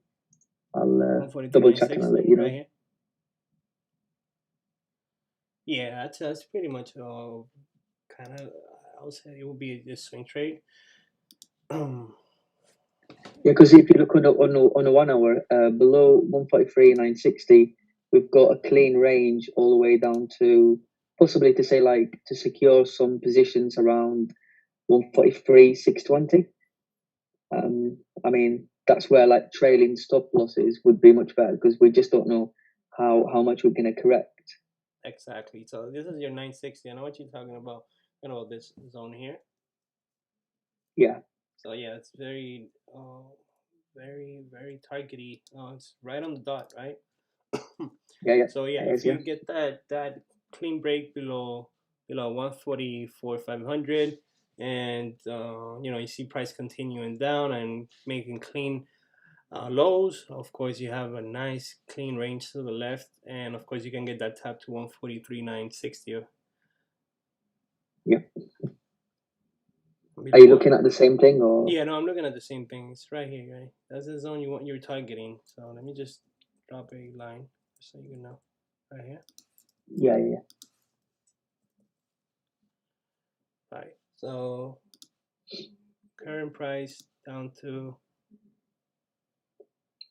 I'll double check and I'll let 143,960 you right know. here. Yeah, that's pretty much kind of. I would say it would be a swing trade. Yeah, because if you look on a 1 hour, below 143,960, we've got a clean range all the way down to possibly to say like to secure some positions around 143,620. I mean that's where like trailing stop losses would be much better because we just don't know how much we're going to correct. Exactly. So this is your 960. I know what you're talking about. This zone here. Yeah. So yeah, it's very, very targety. It's right on the dot, right? Yeah, yeah. So yeah, It if is, you yeah. get that clean break below 144 500, and you see price continuing down and making clean lows. Of course, you have a nice clean range to the left, and of course, you can get that tap to 143,960. Yeah. Are you Below, looking at the same thing, or? yeah, no, I'm looking at the same thing. It's right here, right? That's the zone you're targeting. So let me just drop a line so you know, right here. Yeah, yeah. Right. So current price down to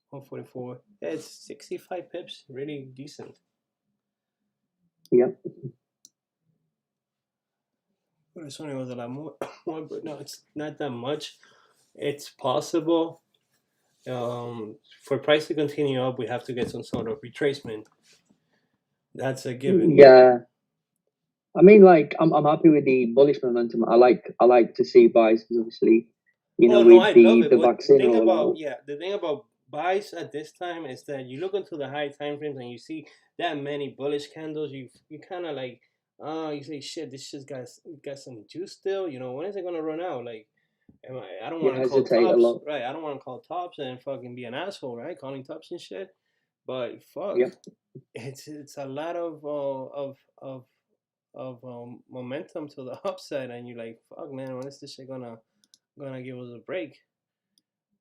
144. Yeah, it's 65 pips. Really decent. Yeah. Well, this one was a lot more, but no, it's not that much. It's possible. For price to continue up, we have to get some sort of retracement. That's a given. Yeah. I mean, like, I'm happy with the bullish momentum. I like to see buys because obviously, Oh no, with I love it. the What the vaccine thing about rollout. the thing about buys at this time is that you look into the high time frames and you see that many bullish candles. You kind of like, you say shit. This shit's got some juice still. When is it gonna run out? Like, I don't You want to call hesitate a tops, lot. right? I don't want to call tops and fucking be an asshole, right? Calling tops and shit. But fuck, Yeah. it's a lot of momentum to the upside, and you're like, fuck, man, when is this shit gonna give us a break?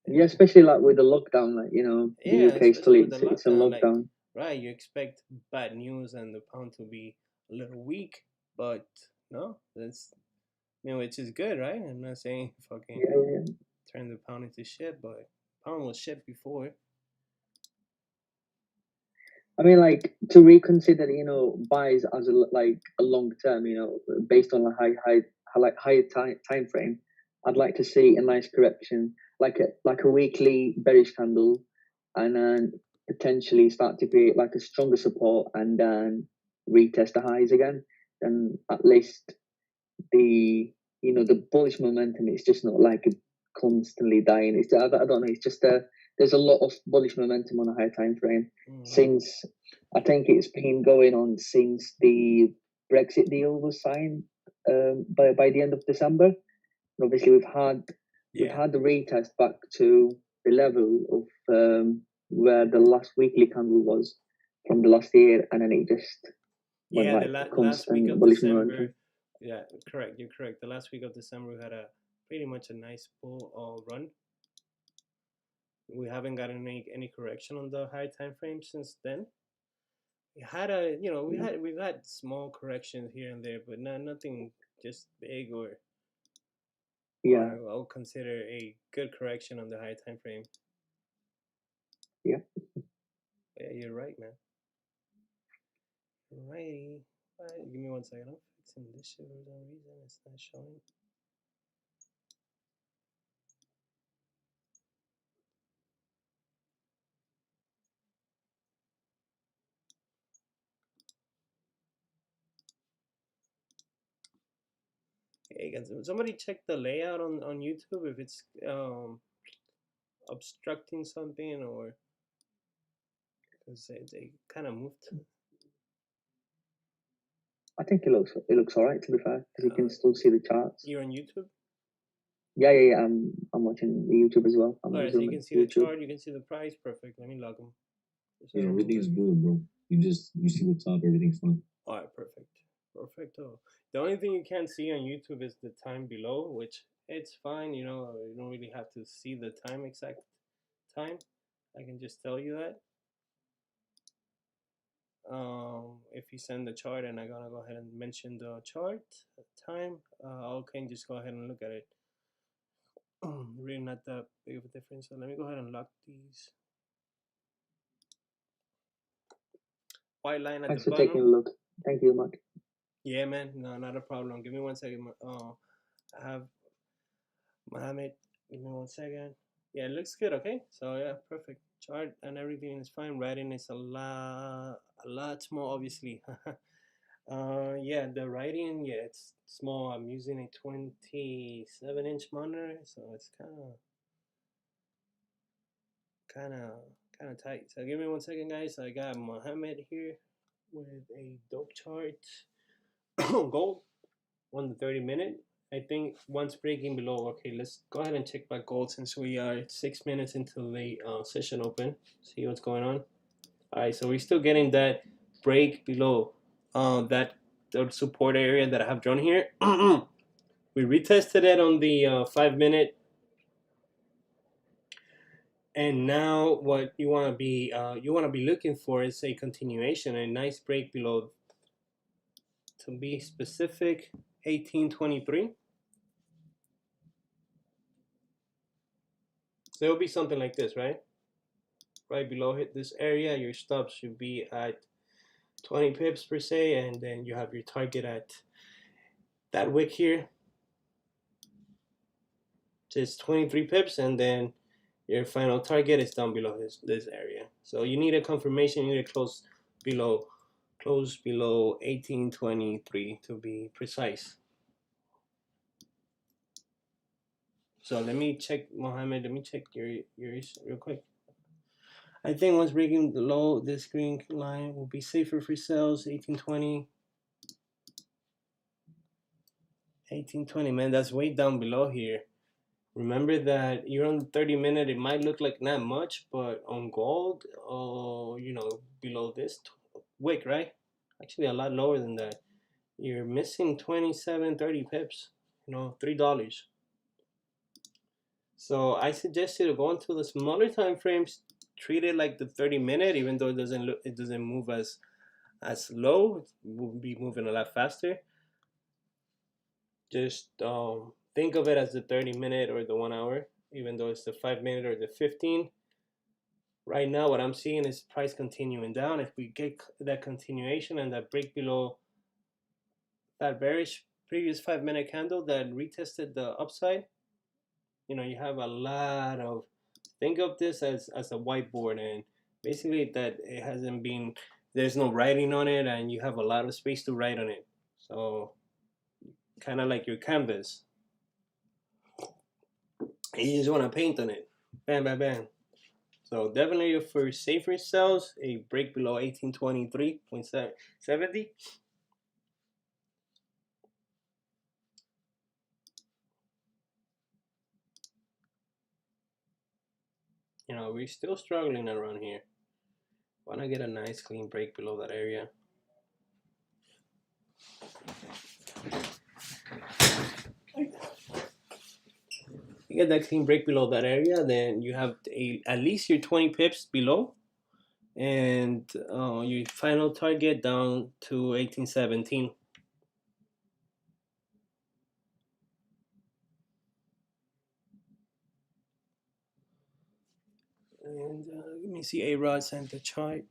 Yeah, especially like with the lockdown, like the Yeah, UK still especially with the it's in lockdown, like, lockdown. right? You expect bad news and the pound to be a little weak, but no, which is good, right? I'm not saying fucking Yeah, yeah. turn the pound into shit, but pound was shit before. I mean, like to reconsider, buys as a long term, based on a higher time frame. I'd like to see a nice correction, like a weekly bearish candle, and then potentially start to create like a stronger support, and then retest the highs again. And at least the bullish momentum is just not like constantly dying. I don't know. It's just there's a lot of bullish momentum on a high time frame since I think it's been going on since the Brexit deal was signed by the end of December. And obviously, we've Yeah, had the retest back to the level of where the last weekly candle was from the last year, and then it just went yeah. The like last week constant of bullish momentum. December, yeah, correct. You're correct. The last week of December, we had a pretty much a nice bull run. We haven't gotten any correction on the high time frame since then. We had we've had small corrections here and there, but nothing just big Yeah, or I'll consider a good correction on the high time frame. yeah. Yeah, you're right, man. Righty. Give me 1 second. I'm fixing this shit for some reason. It's not showing. Hey, can somebody check the layout on YouTube if it's obstructing something or because they kind of moved. I think it looks all right, to be fair, because you can still see the charts. You're on YouTube? Yeah, yeah, yeah. I'm watching the YouTube as well. I'm Alright, so you resuming can see the YouTube. chart, you can see the price. Perfect. Let me log them. Yeah, everything's good, bro. You see the top, everything's fine. Alright, perfect. Perfecto. The only thing you can't see on YouTube is the time below, which it's fine. You don't really have to see the exact time. I can just tell you that. If you send the chart and I'm gonna go ahead and mention the chart time, I can just go ahead and look at it. Really not that big of a difference. So let me go ahead and lock these. White line at Thanks the for taking a bottom. look. Thank you, Mack. Yeah, man. No, not a problem. Give me 1 second. I have Mohammed. Give me 1 second. Yeah, it looks good. Okay, so yeah, perfect. Chart and everything is fine. Writing is a lot more obviously. Yeah, the writing, yeah, it's small. I'm using a 27-inch monitor, so it's kind of tight. So give me 1 second, guys. I got Mohammed here with a dope chart, gold on the 30-minute, I think once breaking below, okay, let's go ahead and check back gold since we are 6 minutes into the session open. See what's going on. All right, so we're still getting that break below that the support area that I have drawn here. We retested it on the 5 minute, and now what you want to be looking for is a continuation, a nice break below. To be specific, 1823. So it'll be something like this, right? Right below hit this area, your stop should be at 20 pips per se, and then you have your target at that wick here, just 23 pips, and then your final target is down below this area. So you need a confirmation, you need to close below 1823 to be precise. So let me check, Mohammed, let me check yours real quick. I think once breaking below this green line will be safer for sales. 1820. 1820, man, that's way down below here. Remember that you're on the 30 minute, it might look like not much, but on gold, you know, below this wick, right? Actually a lot lower than that. You're missing 27, 30 pips, you know, $3. So I suggest you to go into the smaller time frames, treat it like the 30 minute, even though it doesn't move as low, it will be moving a lot faster. Just think of it as the 30 minute or the 1 hour, even though it's the 5 minute or the 15. Right now, what I'm seeing is price continuing down. If we get that continuation and that break below that bearish previous 5 minute candle that retested the upside, you know, you have a lot of, think of this as a whiteboard, and basically that it hasn't been, there's no writing on it, and you have a lot of space to write on it. So kind of like your canvas. You just want to paint on it. Bam, bam, bam. So definitely for safer sells, a break below 1823.70. You know, we're still struggling around here. Want to get a nice clean break below that area. You get that clean break below that area, then you have at least your 20 pips below, and your final target down to 1817. And let me see A-Rod sent the chart.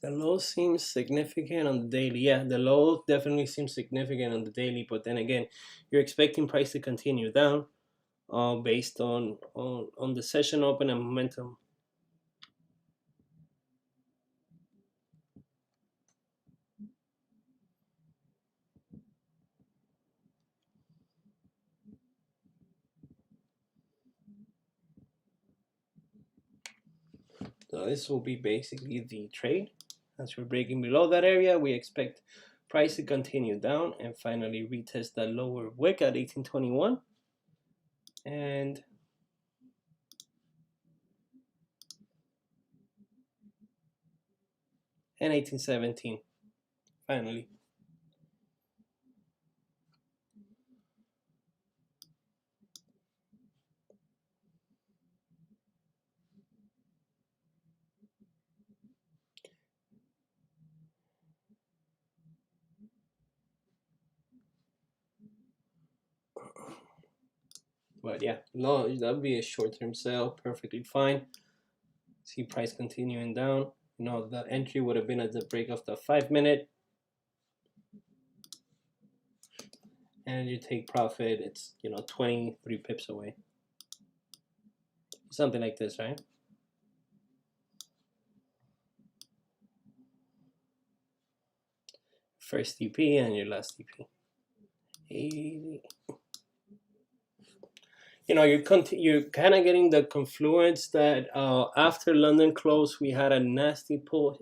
The low seems significant on the daily. Yeah, the low definitely seems significant on the daily, but then again, you're expecting price to continue down based on the session open and momentum. So this will be basically the trade. As we're breaking below that area, we expect price to continue down and finally retest that lower wick at 1821 and and 1817 finally. But yeah, no, that would be a short-term sale, perfectly fine. See price continuing down. You know, the entry would have been at the break of the 5 minute. And you take profit, it's, you know, 23 pips away. Something like this, right? First TP and your last TP. 80. You know, you're kind of getting the confluence that after London close, we had a nasty pull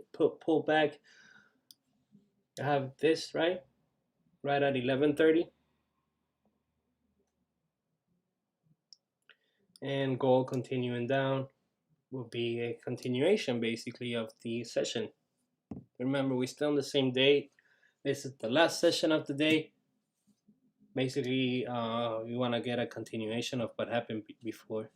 back. You have this, right? right at 11:30. And gold continuing down will be a continuation basically of the session. Remember, we're still on the same day. This is the last session of the day. Basically, we want to get a continuation of what happened before.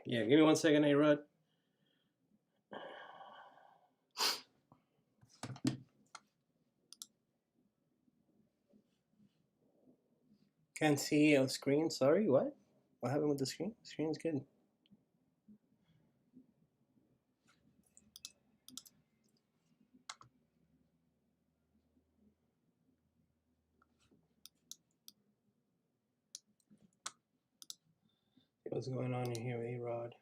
Yeah, give me 1 second, A-Rod. Can't see on screen. Sorry, what? What happened with the screen? The screen's good. What's going on in here, A-Rod?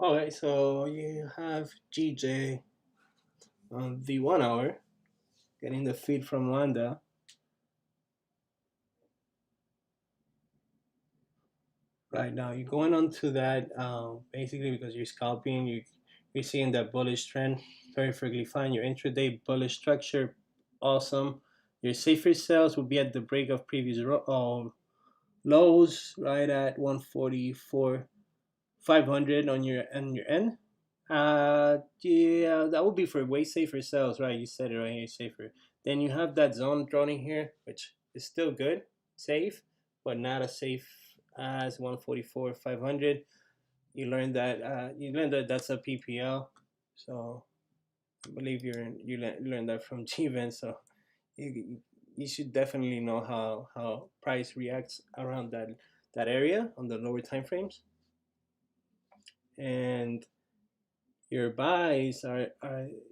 Okay, so you have GJ on the 1 hour, getting the feed from Wanda. Right now, you're going on to that basically because you're scalping, you're seeing that bullish trend perfectly fine. Your intraday bullish structure, awesome. Your safer sales will be at the break of previous lows, right at 144. 500 on your end. Yeah, that would be for way safer sales, right? You said it right here, safer. Then you have that zone thrown in here, which is still good, safe, but not as safe as 144 500. You learned that that's a PPL, so I believe you learned that from Gven. So you should definitely know how price reacts around that area on the lower time frames. And your buys are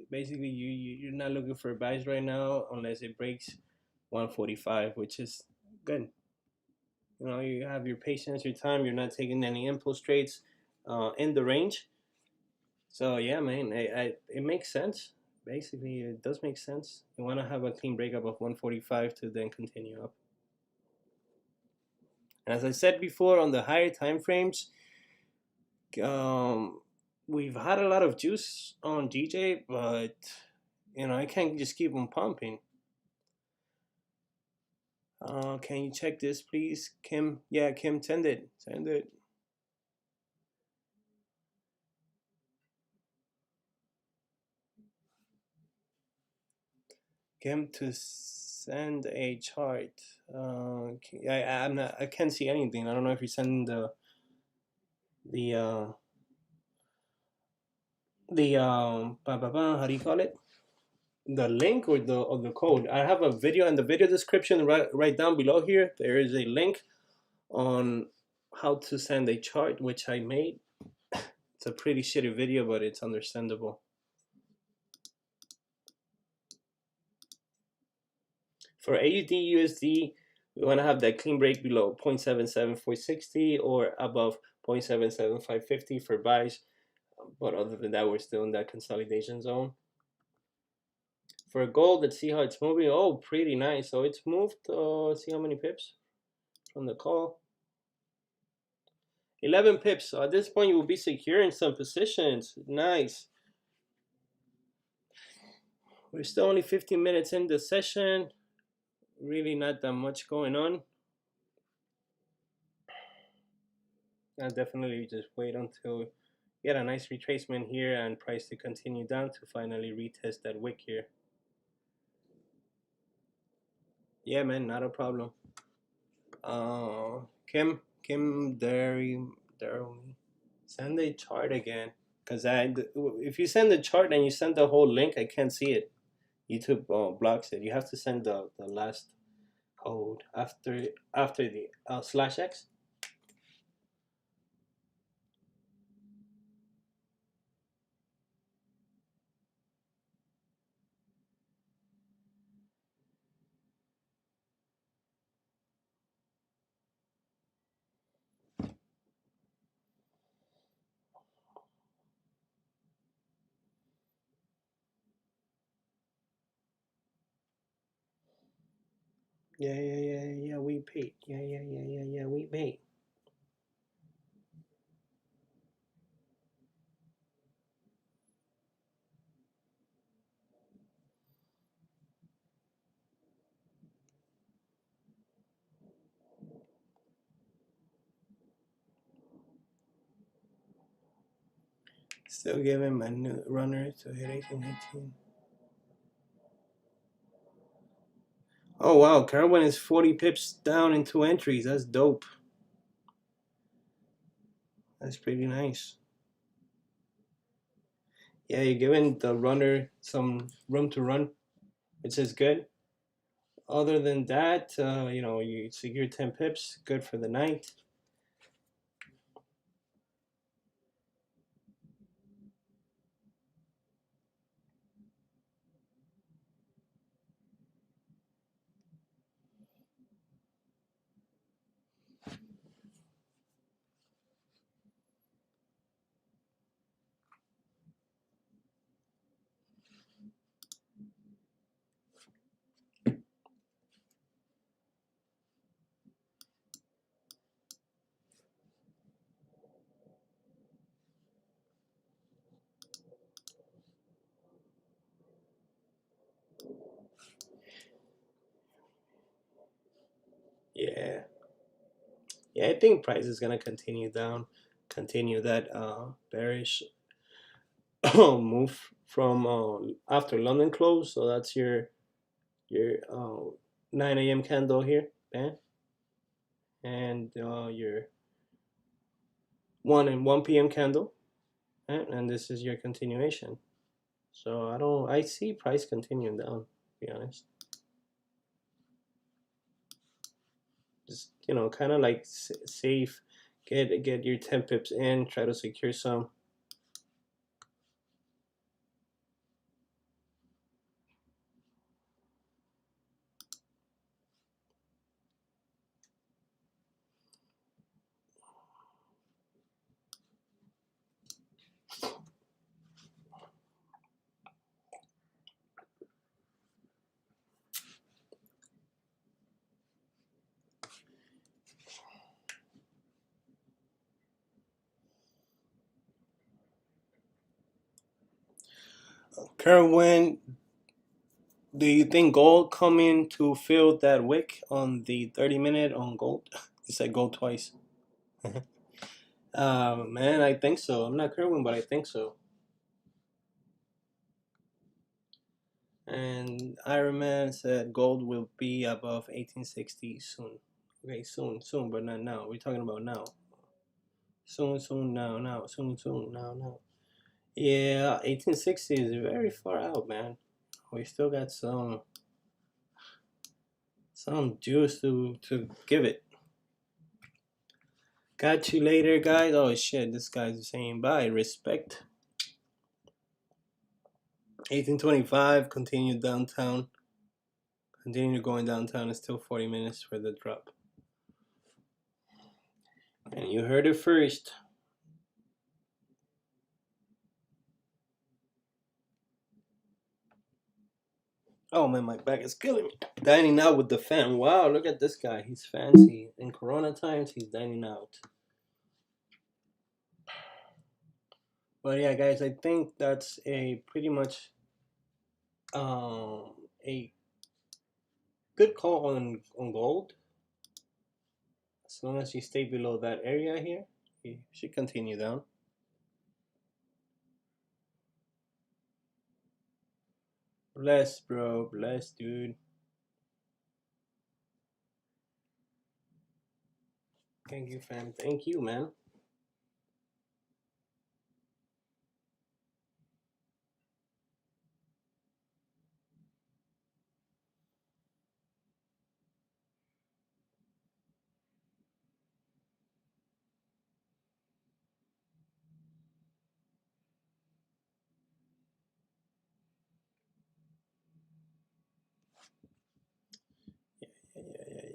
basically you're not looking for buys right now unless it breaks 145, which is good. You know, you have your patience, your time. You're not taking any impulse trades in the range. So yeah, man, it makes sense. Basically, it does make sense. You want to have a clean breakup of 145 to then continue up. And as I said before, on the higher time frames, we've had a lot of juice on DJ, but I can't just keep on pumping. Can you check this, please, Kim? Yeah, Kim, send it. Send it. Kim, to send a chart. I'm not. I can't see anything. I don't know if you're sending the how do you call it? The link or the code. I have a video in the video description right down below here. There is a link on how to send a chart, which I made. It's a pretty shitty video, but it's understandable. For AUD USD, we want to have that clean break below 0.77460 or above 0.77550 for buys. But other than that, we're still in that consolidation zone. For gold, let's see how it's moving. Oh, pretty nice. So it's moved, let's see how many pips from the call. 11 pips. So at this point, you will be securing some positions. Nice. We're still only 15 minutes in the session. Really not that much going on. I'll definitely just wait until we get a nice retracement here and price to continue down to finally retest that wick here. Yeah, man, not a problem. Kim, Daryl, send the chart again. Because if you send the chart and you send the whole link, I can't see it. YouTube blocks it. You have to send the last code after the /X. Yeah, we paid. Yeah, we paid. Still giving my new runner to hit 18. Oh wow, Carolyn is 40 pips down in 2 entries. That's dope. That's pretty nice. Yeah, you're giving the runner some room to run, which is good. Other than that, you secure 10 pips, good for the night. Yeah. Yeah, I think price is gonna continue down, continue that bearish move from after London close. So that's your 9 a.m. candle here, bam, and your 1 p.m. candle, and this is your continuation. So I see price continuing down. To be honest, just kind of like safe, get your 10 pips in, try to secure some. Kerwin, do you think gold coming to fill that wick on the 30-minute on gold? You said gold twice. Man, I think so. I'm not Kerwin, but I think so. And Iron Man said gold will be above 1860 soon. Okay, soon, but not now. We're talking about now. Soon, now. Soon, now. Yeah, 1860 is very far out, man. We still got some juice to give it. Got you later, guys. Oh shit, this guy's saying bye. Respect. 1825. Continue downtown. Continue going downtown. It's still 40 minutes for the drop. And you heard it first. Oh man, my back is killing me. Dining out with the fam. Wow, look at this guy. He's fancy. In Corona times, he's dining out. But yeah, guys, I think that's a pretty much a good call on gold. As long as you stay below that area here, you should continue down. Bless, bro. Bless, dude. Thank you, fam. Thank you, man.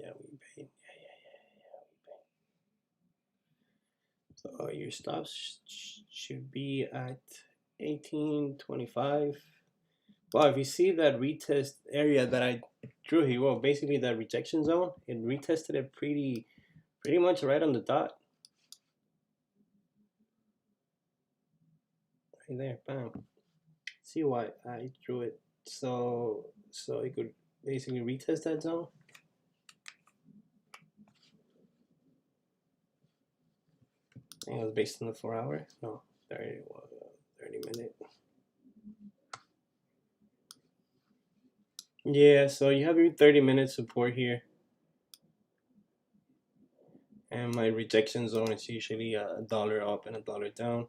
Yeah. We paid. So your stops should be at 1825. Well, if you see that retest area that I drew here, well, basically that rejection zone, it retested it pretty much right on the dot. Right there, bam. See why I drew it so it could basically retest that zone. I think it was based on the 4 hour. No, 30 minute. Yeah, so you have your 30-minute support here. And my rejection zone is usually $1 up and $1 down.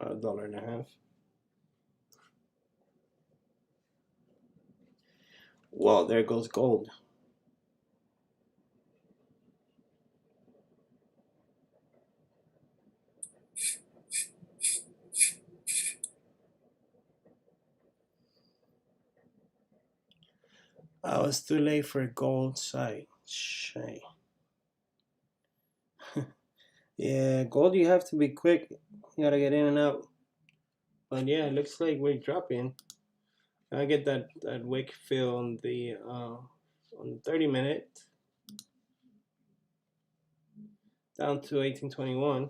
$1.50. Well, there goes gold. I was too late for a gold site. Shame. Yeah, gold, you have to be quick. You gotta get in and out. But yeah, it looks like we're dropping. I get that wick fill on the 30-minute down to 1821.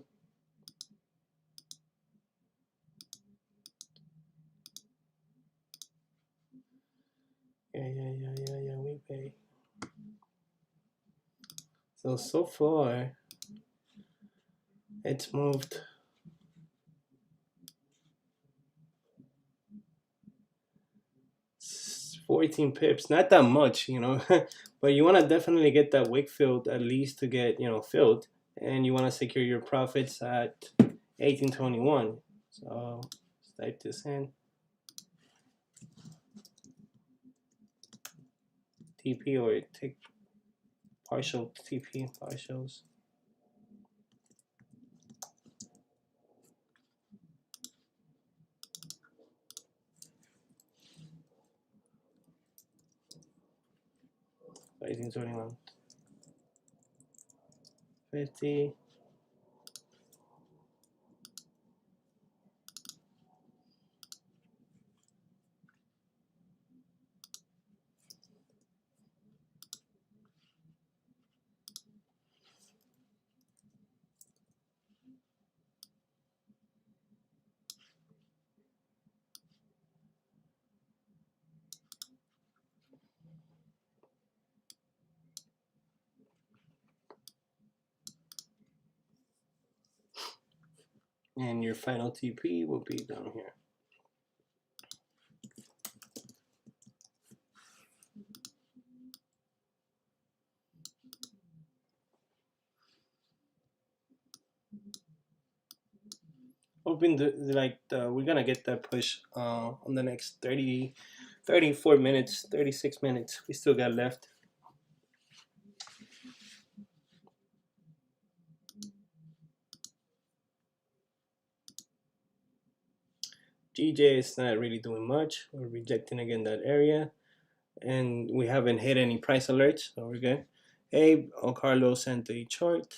Yeah, we pay. So far, it's moved 14 pips. Not that much, you know, but you want to definitely get that wick filled at least to get, you know, filled, and you want to secure your profits at 1821. So let's type this in. TP or take partial TP partials. So 1821. 50. And your final TP will be down here. Hoping we're gonna get that push on the next 34 minutes, 36 minutes. We still got left. GJ is not really doing much. We're rejecting again that area, and we haven't hit any price alerts, so we're good. Hey, Carlos sent a chart.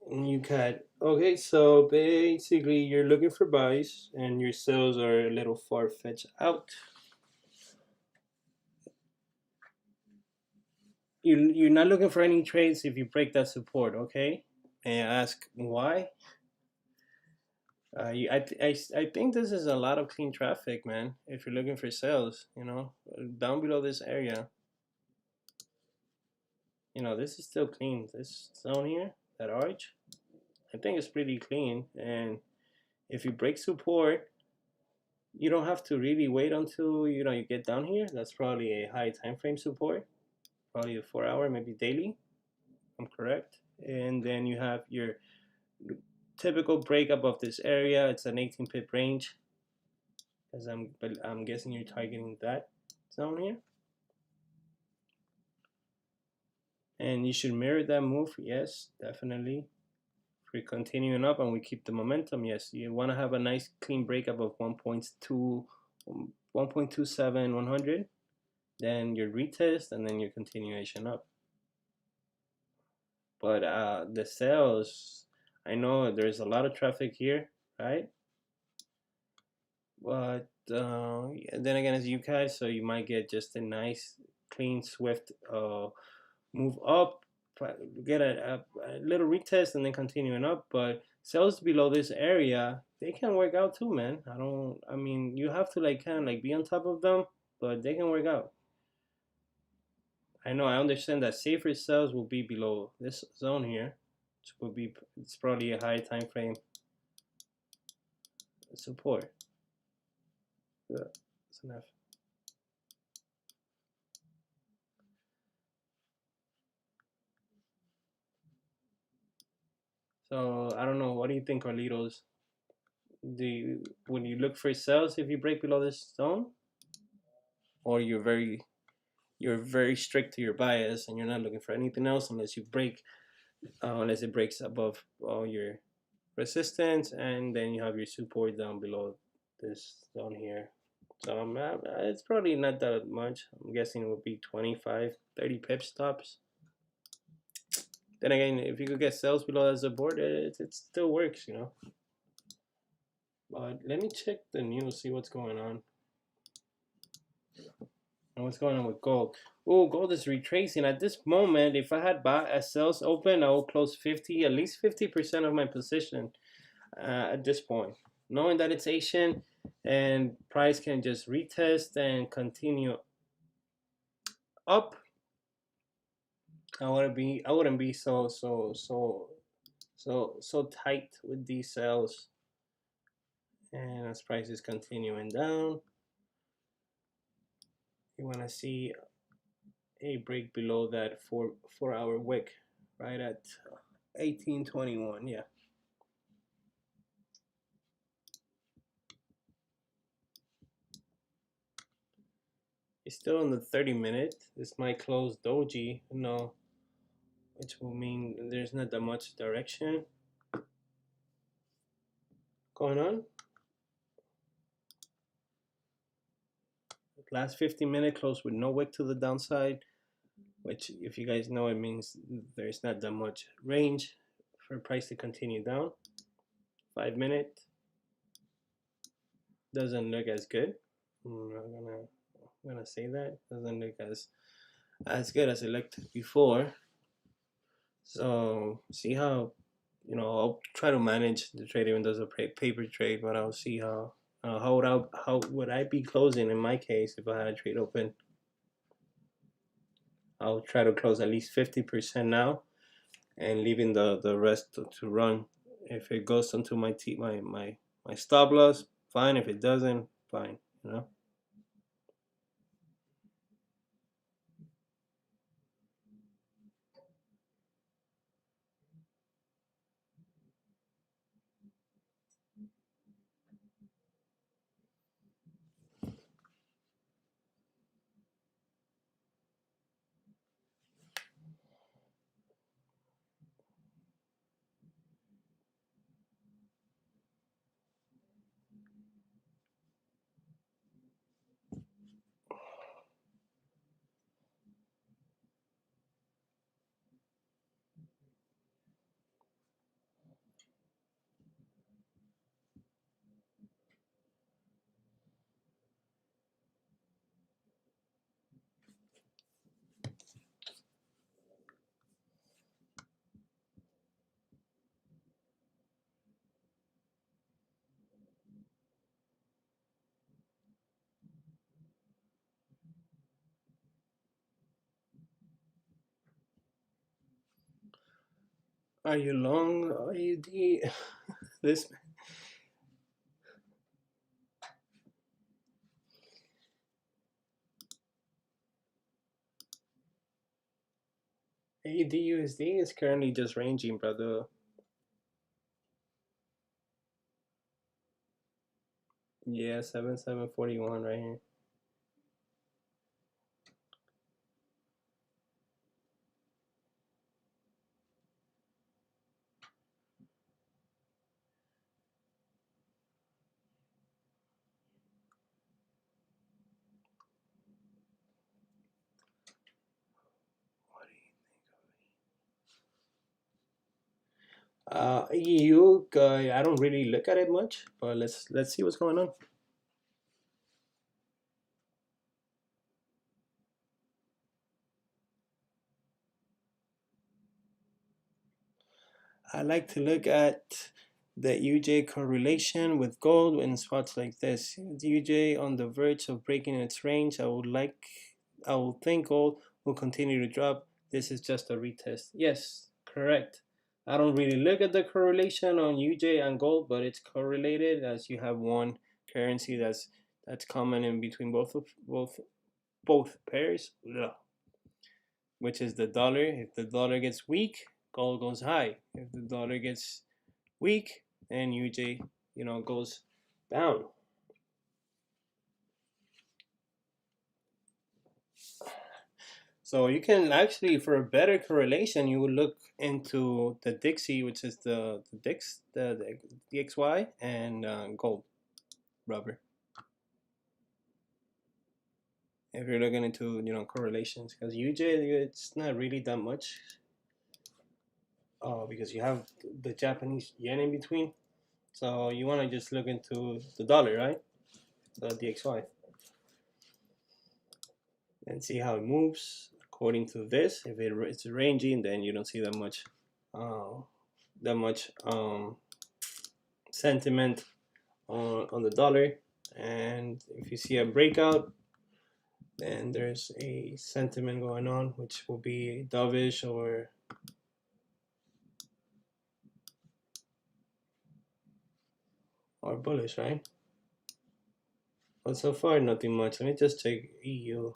And you got, okay, so basically you're looking for buys and your sells are a little far-fetched out. You're not looking for any trades if you break that support, okay? And ask why. I think this is a lot of clean traffic, man. If you're looking for sales, you know, down below this area, you know, this is still clean. This zone here, that arch, I think it's pretty clean. And if you break support, you don't have to really wait until you know you get down here. That's probably a high time frame support, probably a 4 hour, maybe daily. I'm correct. And then you have your typical break above this area. It's an 18 pip range. as I'm guessing you're targeting that zone here. And you should mirror that move, yes, definitely. If we're continuing up and we keep the momentum, yes, you want to have a nice clean break above 1.2, 1.27, 100, then your retest, and then your continuation up. But the sales, I know there's a lot of traffic here, right? But then again, it's you guys, so you might get just a nice, clean, swift move up, get a little retest, and then continuing up. But sales below this area, they can work out too, man. I mean, you have to like kind of like be on top of them, but they can work out. I know, I understand that safer sales will be below this zone here, which will be, it's probably a high time frame support. Good, that's enough. So I don't know. What do you think, Carlitos? When you look for sales if you break below this zone, or you're very strict to your bias and you're not looking for anything else unless you break, unless it breaks above all your resistance, and then you have your support down below this zone here. So it's probably not that much. I'm guessing it would be 25, 30 pips tops. Then again, if you could get sales below that support, it still works, you know. But let me check the news, see what's going on. And what's going on with gold? Oh, gold is retracing. At this moment, if I had bought as sales open, I would close at least 50% of my position at this point. Knowing that it's Asian and price can just retest and continue up, I wouldn't be so tight with these sales. And as price is continuing down, you want to see a break below that 4-hour wick right at 1821. Yeah, it's still on the 30-minute. This might close doji, no, which will mean there's not that much direction going on. Last 15-minute close with no wick to the downside, which, if you guys know, it means there's not that much range for price to continue down. 5-minute doesn't look as good. I'm gonna say that doesn't look as good as it looked before. So see how, I'll try to manage the trade even though it's a paper trade, but I'll see how would I be closing in my case if I had a trade open. I'll try to close at least 50% now, and leaving the rest to run. If it goes onto my stop loss, fine. If it doesn't, fine. Are you long AUD? This AUD USD is currently just ranging, brother. Yeah, 7741 right here. What do you think of it? EU, I don't really look at it much, but let's see what's going on. I like to look at the UJ correlation with gold in spots like this. UJ on the verge of breaking its range. I would think gold will continue to drop. This is just a retest. Yes, correct. I don't really look at the correlation on UJ and gold, but it's correlated as you have one currency that's common in between both pairs. Ugh. Which is the dollar. If the dollar gets weak, gold goes high. If the dollar gets weak, then UJ, goes down. So you can actually, for a better correlation, you would look into the Dixie, which is the Dix, the DXY, and gold, rubber. If you're looking into correlations, because UJ it's not really that much. Because you have the Japanese yen in between, so you want to just look into the dollar, right? The DXY, and see how it moves according to this. If it's ranging, then you don't see that much uh, sentiment on the dollar. And if you see a breakout, then there's a sentiment going on, which will be dovish or bullish, right? But so far, nothing much. Let me just check EU.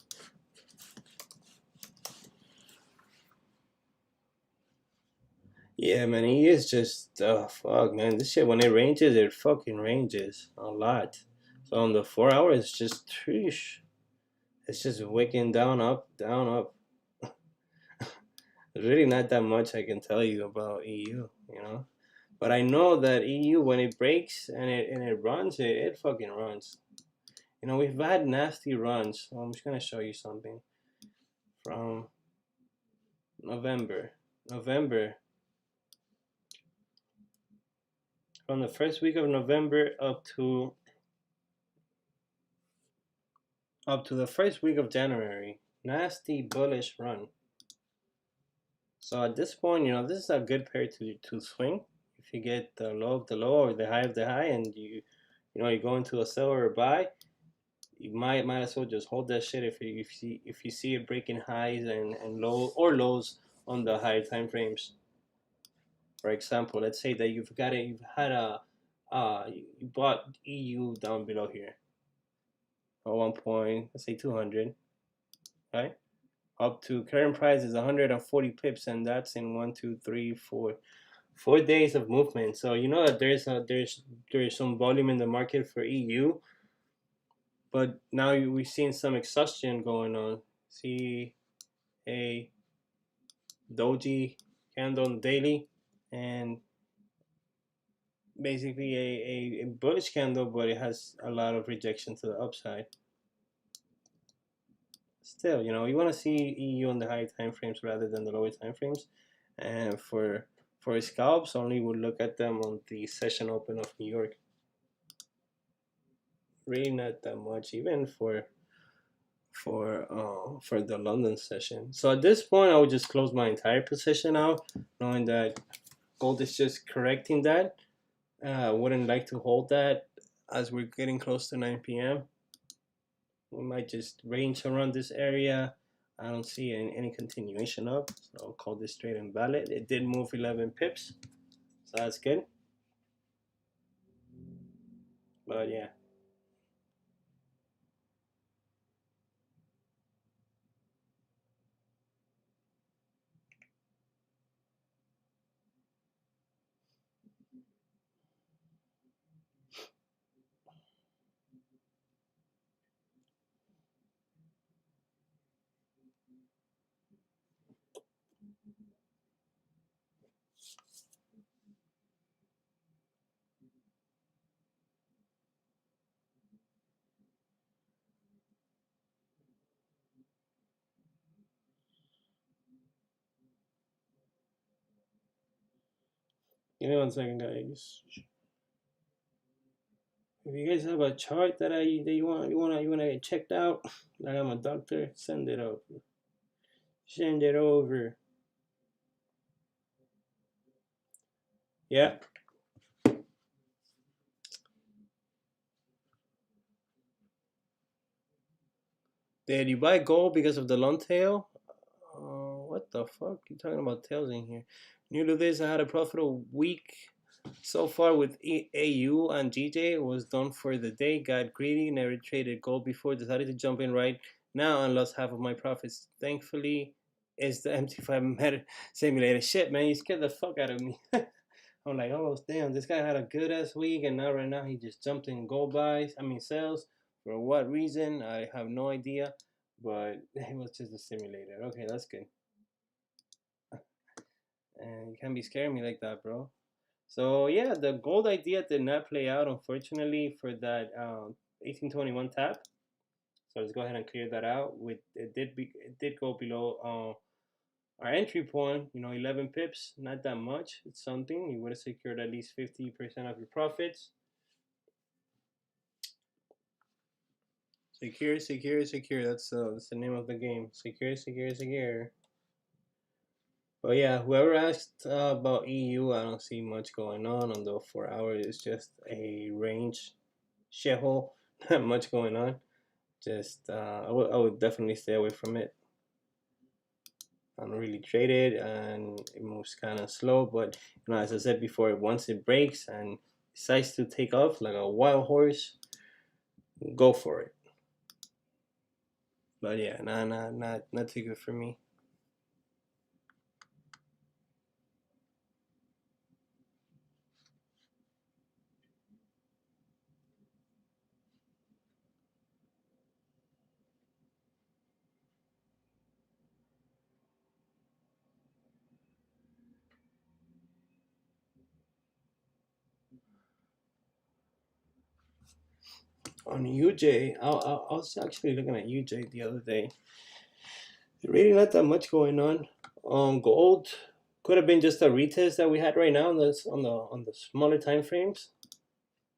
Yeah, man, he is just fuck, man. This shit when it ranges, it fucking ranges a lot. So on the 4 hour, it's just treesh. It's just wicking down, up, down, up. There's really not that much I can tell you about EU. But I know that EU when it breaks and it runs, it fucking runs. We've had nasty runs. So I'm just gonna show you something from November. From the first week of November up to the first week of January. Nasty bullish run. So at this point, this is a good pair to swing. If you get the low of the low or the high of the high, and you go into a sell or a buy, you might as well just hold that shit if you see it breaking highs and lows on the higher time frames. For example, let's say that you bought EU down below here at 1 point, let's say 200, right? Up to current price is 140 pips, and that's in 4 days of movement. So you know that there's some volume in the market for EU, but now we've seen some exhaustion going on. See a doji candle on daily, and basically a bullish candle, but it has a lot of rejection to the upside. Still, you want to see EU on the higher time frames rather than the lower time frames. And for scalps, only would look at them on the session open of New York. Really not that much, even for the London session. So at this point, I would just close my entire position out, knowing that gold is just correcting that. I wouldn't like to hold that as we're getting close to 9 p.m. We might just range around this area. I don't see any continuation up, so I'll call this trade invalid. It did move 11 pips, so that's good. But yeah. Give me 1 second, guys. If you guys have a chart that you wanna get checked out, like I'm a doctor, send it over. Send it over. Yeah. Did you buy gold because of the long tail? What the fuck? You talking about tails in here? New to this, I had a profitable week so far with AU and GJ. Was done for the day. Got greedy. Never traded gold before. Decided to jump in right now and lost half of my profits. Thankfully, it's the MT5 meta simulator. Shit, man, you scared the fuck out of me. I'm like, oh damn, this guy had a good ass week, and now right now he just jumped in gold buys. I mean sales. For what reason? I have no idea. But it was just a simulator. Okay, that's good. And you can't be scaring me like that, bro. So yeah, the gold idea did not play out, unfortunately, for that 1821 tap. So let's go ahead and clear that out. It did go below our entry point. 11 pips, not that much. It's something. You would have secured at least 50% of your profits. Secure, secure, secure. That's the name of the game. Secure, secure, secure. But yeah, whoever asked about EU, I don't see much going on the 4 hours. It's just a range shithole. Not much going on. Just I would definitely stay away from it. I don't really trade it, and it moves kind of slow. But as I said before, once it breaks and decides to take off like a wild horse, go for it. But yeah, not too good for me. On UJ, I was actually looking at UJ the other day. Really not that much going on. Gold could have been just a retest that we had right now on the smaller time frames.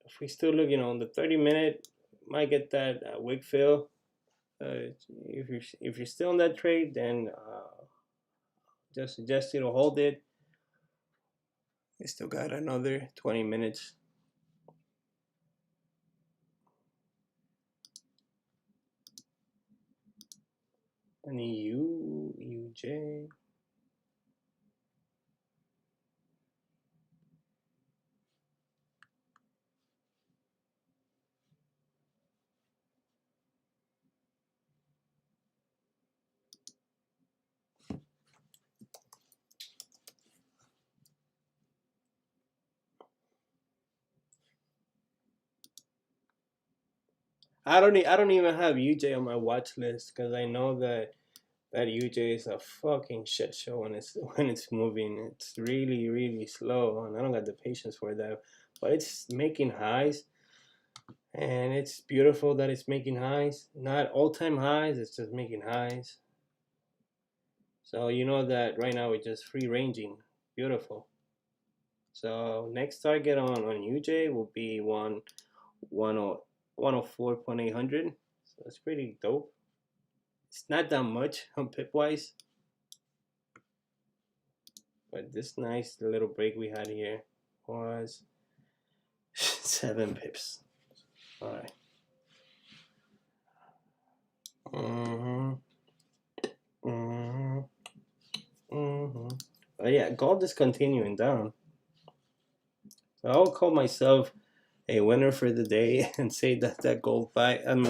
If we still look, on the 30-minute, might get that wick fill. If you're still in that trade, then just suggest you to hold it. We still got another 20 minutes. And UJ. I don't even have UJ on my watch list because I know that UJ is a fucking shit show when it's moving. It's really really slow, and I don't got the patience for that. But it's making highs, and it's beautiful that it's making highs. Not all-time highs. It's just making highs. So you know that right now it's just free ranging. Beautiful. So next target on UJ will be 104.800. So it's pretty dope. It's not that much on pip wise, but this nice little break we had here was 7 pips. All right. But yeah, gold is continuing down. So I will call myself a winner for the day and say that gold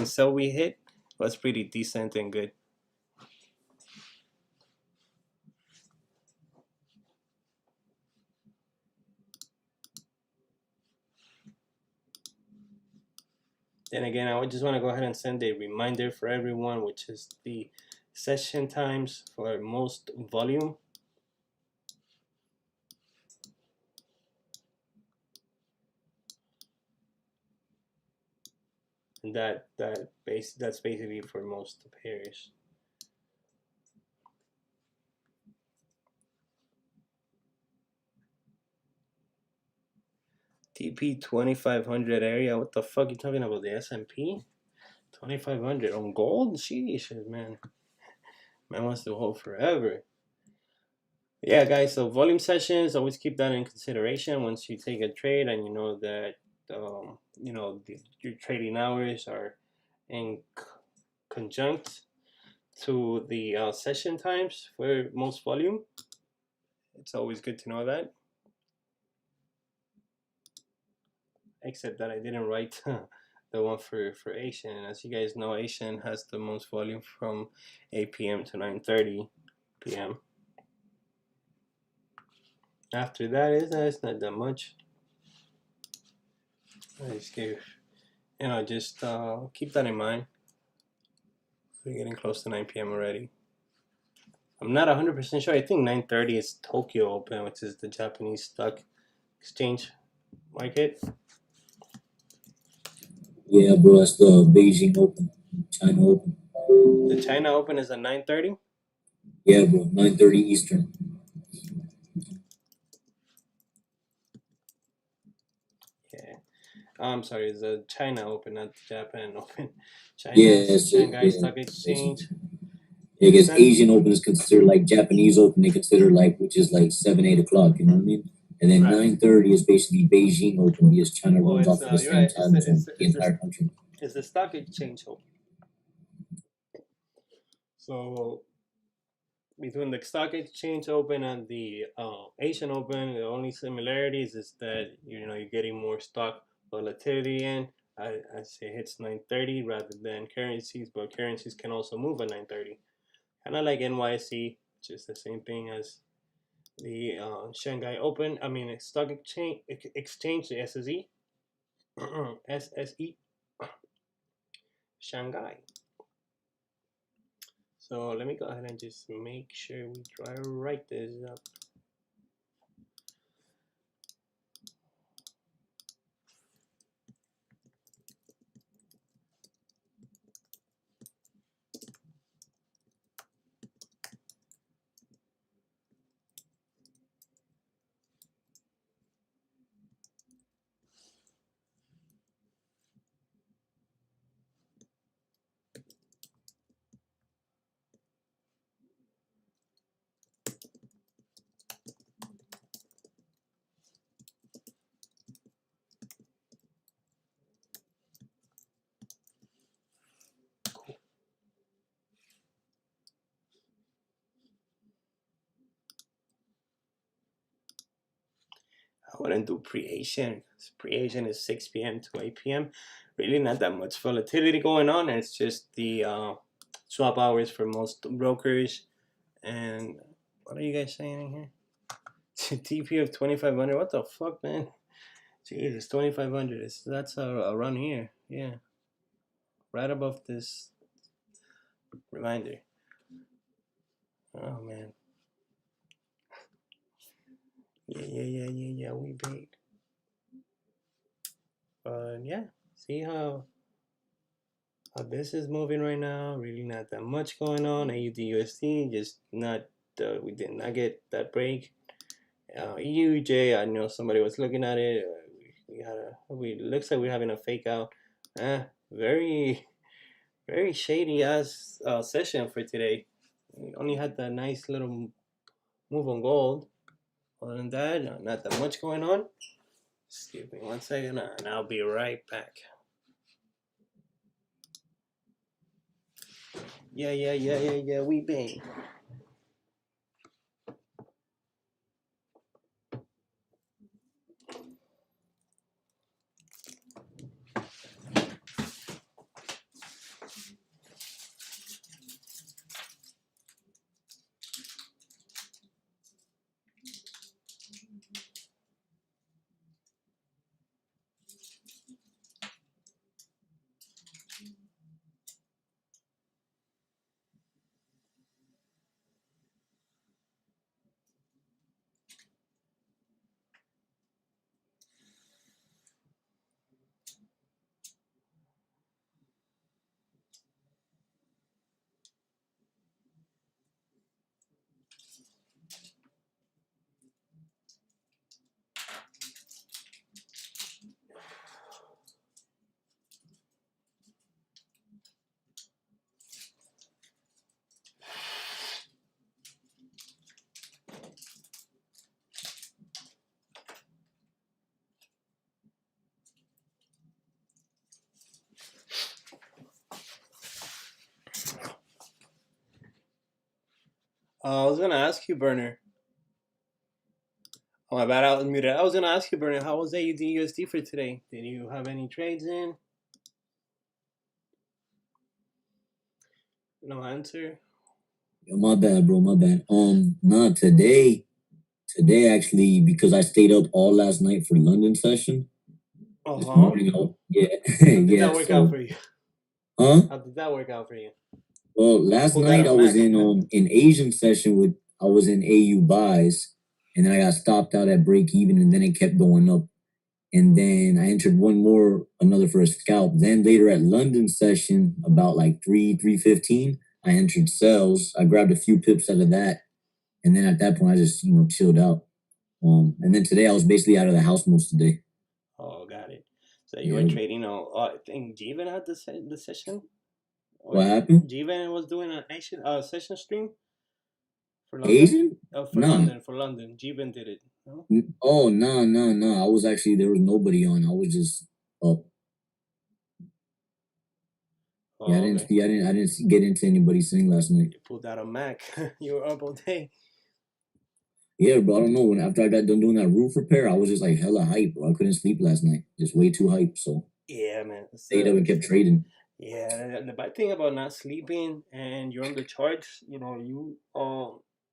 sell we hit was pretty decent and good. Then again, I would just want to go ahead and send a reminder for everyone, which is the session times for most volume. And that's basically for most pairs. TP 2500 area. What the fuck you talking about? The S&P 2500 on gold? Sheesh, man. Man wants to hold forever. Yeah, guys. So volume sessions, always keep that in consideration once you take a trade and you know that your trading hours are in conjunct to the session times for most volume. It's always good to know that. Except that I didn't write the one for Asian. As you guys know, Asian has the most volume from 8 p.m. to 9:30 p.m. After that, it's not that much. I just give, just keep that in mind. We're getting close to 9 p.m. already. I'm not 100% sure. I think 9:30 is Tokyo Open, which is the Japanese stock exchange market. Yeah, bro, that's the Beijing Open, China Open. The China Open is at 9:30? Yeah, bro, 9:30 Eastern. Yeah. I'm sorry, it's the China Open, not the Japan Open. China Yes, Shanghai Stock Exchange. I guess Asian Open is considered like Japanese Open. They consider like, which is like 7, 8 o'clock. You know what I mean? And then Right. 9:30 is basically Beijing Open because China Well, runs it's off of the you're same right. time zone, the entire country. It's the stock exchange open. So between the stock exchange open and the Asian Open, the only similarities is that you're getting more stock volatility in as it hits 9:30 rather than currencies, but currencies can also move at 9:30. Kind of like NYSE, which is the same thing as the Shanghai Open. I mean, stock exchange, the SSE, SSE, Shanghai. So let me go ahead and just make sure we try to write this up. I wouldn't do pre-Asian. Pre-Asian is 6 p.m. to 8 p.m. Really not that much volatility going on. It's just the swap hours for most brokers. And what are you guys saying in here? TP of 2,500. What the fuck, man? Jesus, 2,500. That's a run here. Yeah. Right above this reminder. Oh, man. Yeah, we big. Yeah, see how this is moving right now. Really not that much going on. AUD USD, just not, we did not get that break. EUJ, I know somebody was looking at it. Looks like we're having a fake out. Very, very shady ass session for today. We only had that nice little move on gold. Other than that, not that much going on. Excuse me 1 second, and I'll be right back. Yeah, we bang. I was gonna ask you, Burner. Oh, my bad, I was muted. I was gonna ask you, Burner, how was AUD USD for today? Did you have any trades in? No answer. Yo, my bad, bro. My bad. Nah, today actually, because I stayed up all last night for London session. This morning, yeah, How did yeah. that work out for you? Huh? How did that work out for you? Well, last Pulled out night a I was Mack. in Asian session with I was in AU buys, and then I got stopped out at break even, and then it kept going up, and then I entered another for a scalp. Then later at London session, about like 3:15, I entered sells. I grabbed a few pips out of that, and then at that point I just chilled out. And then today I was basically out of the house most of the day. Oh, got it. So you were trading on. I think Jeevan had the session. What happened? Jeevan was doing an Asian session stream for London. Asian? For London. Jeevan did it. No? Oh, no. I was actually, there was nobody on. I was just up. Oh, yeah, I didn't get into anybody's thing last night. You pulled out a Mack. You were up all day. Yeah, bro. I don't know. After I got done doing that roof repair, I was just like hella hype, bro. I couldn't sleep last night. Just way too hype. So yeah, man. stayed up and kept trading. Yeah, the bad thing about not sleeping and you're on the charts, you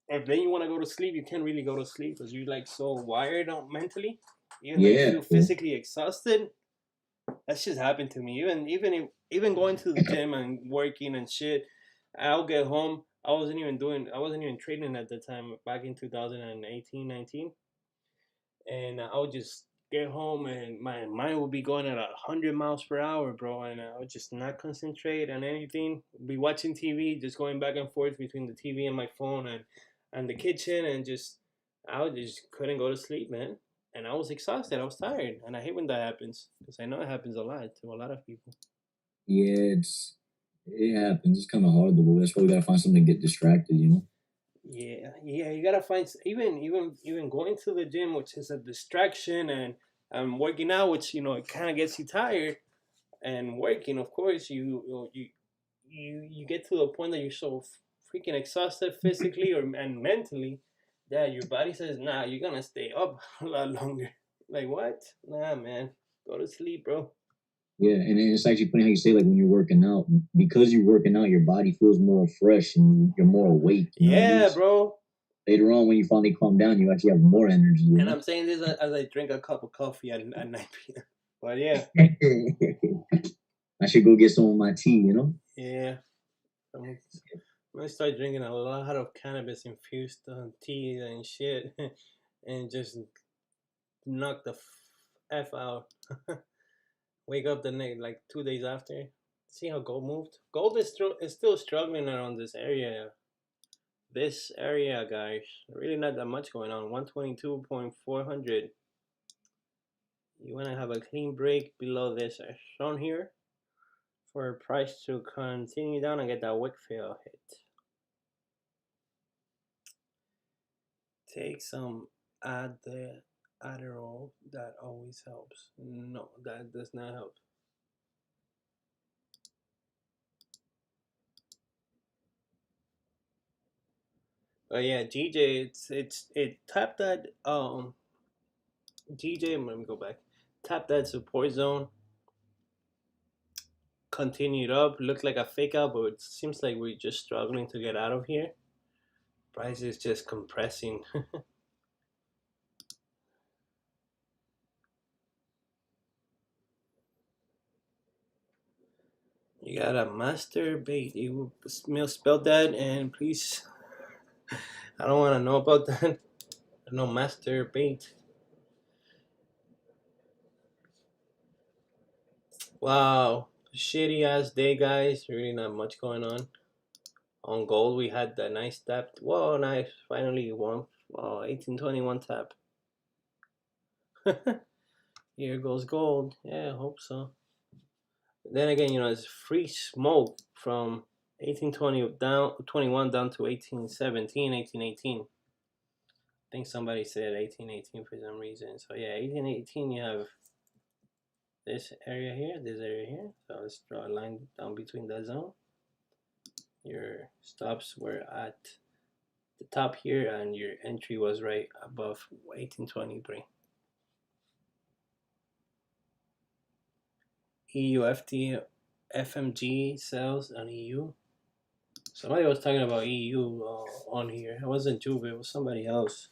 if then you want to go to sleep, you can't really go to sleep because you're like so wired on mentally. Even though you feel physically exhausted, that's just happened to me. Even going to the gym and working and shit, I'll get home. I wasn't even trading at the time back in 2018, 19. And I would just get home and my mind would be going at 100 miles per hour, bro, and I would just not concentrate on anything. Be watching TV, just going back and forth between the TV and my phone and the kitchen, and I just couldn't go to sleep, man. And I was exhausted. I was tired, and I hate when that happens because I know it happens a lot to a lot of people. Yeah, it happens. It's kind of hard though. That's why we gotta find something to get distracted, Yeah, you gotta find even going to the gym, which is a distraction, and working out, which it kind of gets you tired. And working, of course, you get to the point that you're so freaking exhausted physically and mentally that your body says, "Nah, you're gonna stay up a lot longer." Like what? Nah, man, go to sleep, bro. Yeah, and it's actually funny how you say like when you're working out, because you're working out, your body feels more fresh and you're more awake. Yeah, bro. Later on, when you finally calm down, you actually have more energy. And I'm saying this as I drink a cup of coffee at 9 p.m. But yeah. I should go get some of my tea, Yeah. I'm gonna start drinking a lot of cannabis infused tea and shit, and just knock the f out. Wake up the next like 2 days after. See how gold moved. Gold is still struggling around this area. This area, guys, really not that much going on. 122.400. You wanna have a clean break below this as shown here for price to continue down and get that wick fail hit. Take some Adderall. That always helps. No, that does not help. But yeah, GJ, it tapped that GJ. Let me go back. Tapped that support zone. Continued up. Looked like a fake out, but it seems like we're just struggling to get out of here. Price is just compressing. You got a master bait. You spelled that, and please, I don't want to know about that. No master bait. Wow, shitty ass day, guys. Really not much going on. On gold, we had that nice tap. Whoa, nice. Finally won. Wow, 1821 tap. Here goes gold. Yeah, I hope so. Then again, it's free smoke from 1820 down 21 down to 1817, 1818. I think somebody said 1818 for some reason. So yeah, 1818 you have this area here, this area here. So let's draw a line down between that zone. Your stops were at the top here, and your entry was right above 1823. EU FMG sells on EU. Somebody was talking about EU on here. It wasn't Juve, it was somebody else.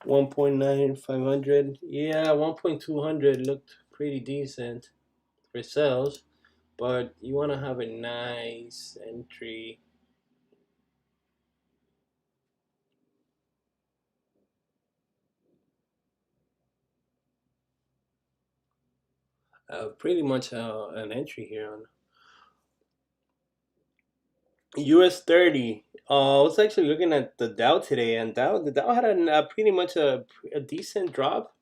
1.9500. Yeah, 1.200 looked pretty decent for sales, but you want to have a nice entry. Pretty much an entry here on US 30. I was actually looking at the Dow today, and the Dow had pretty much a decent drop,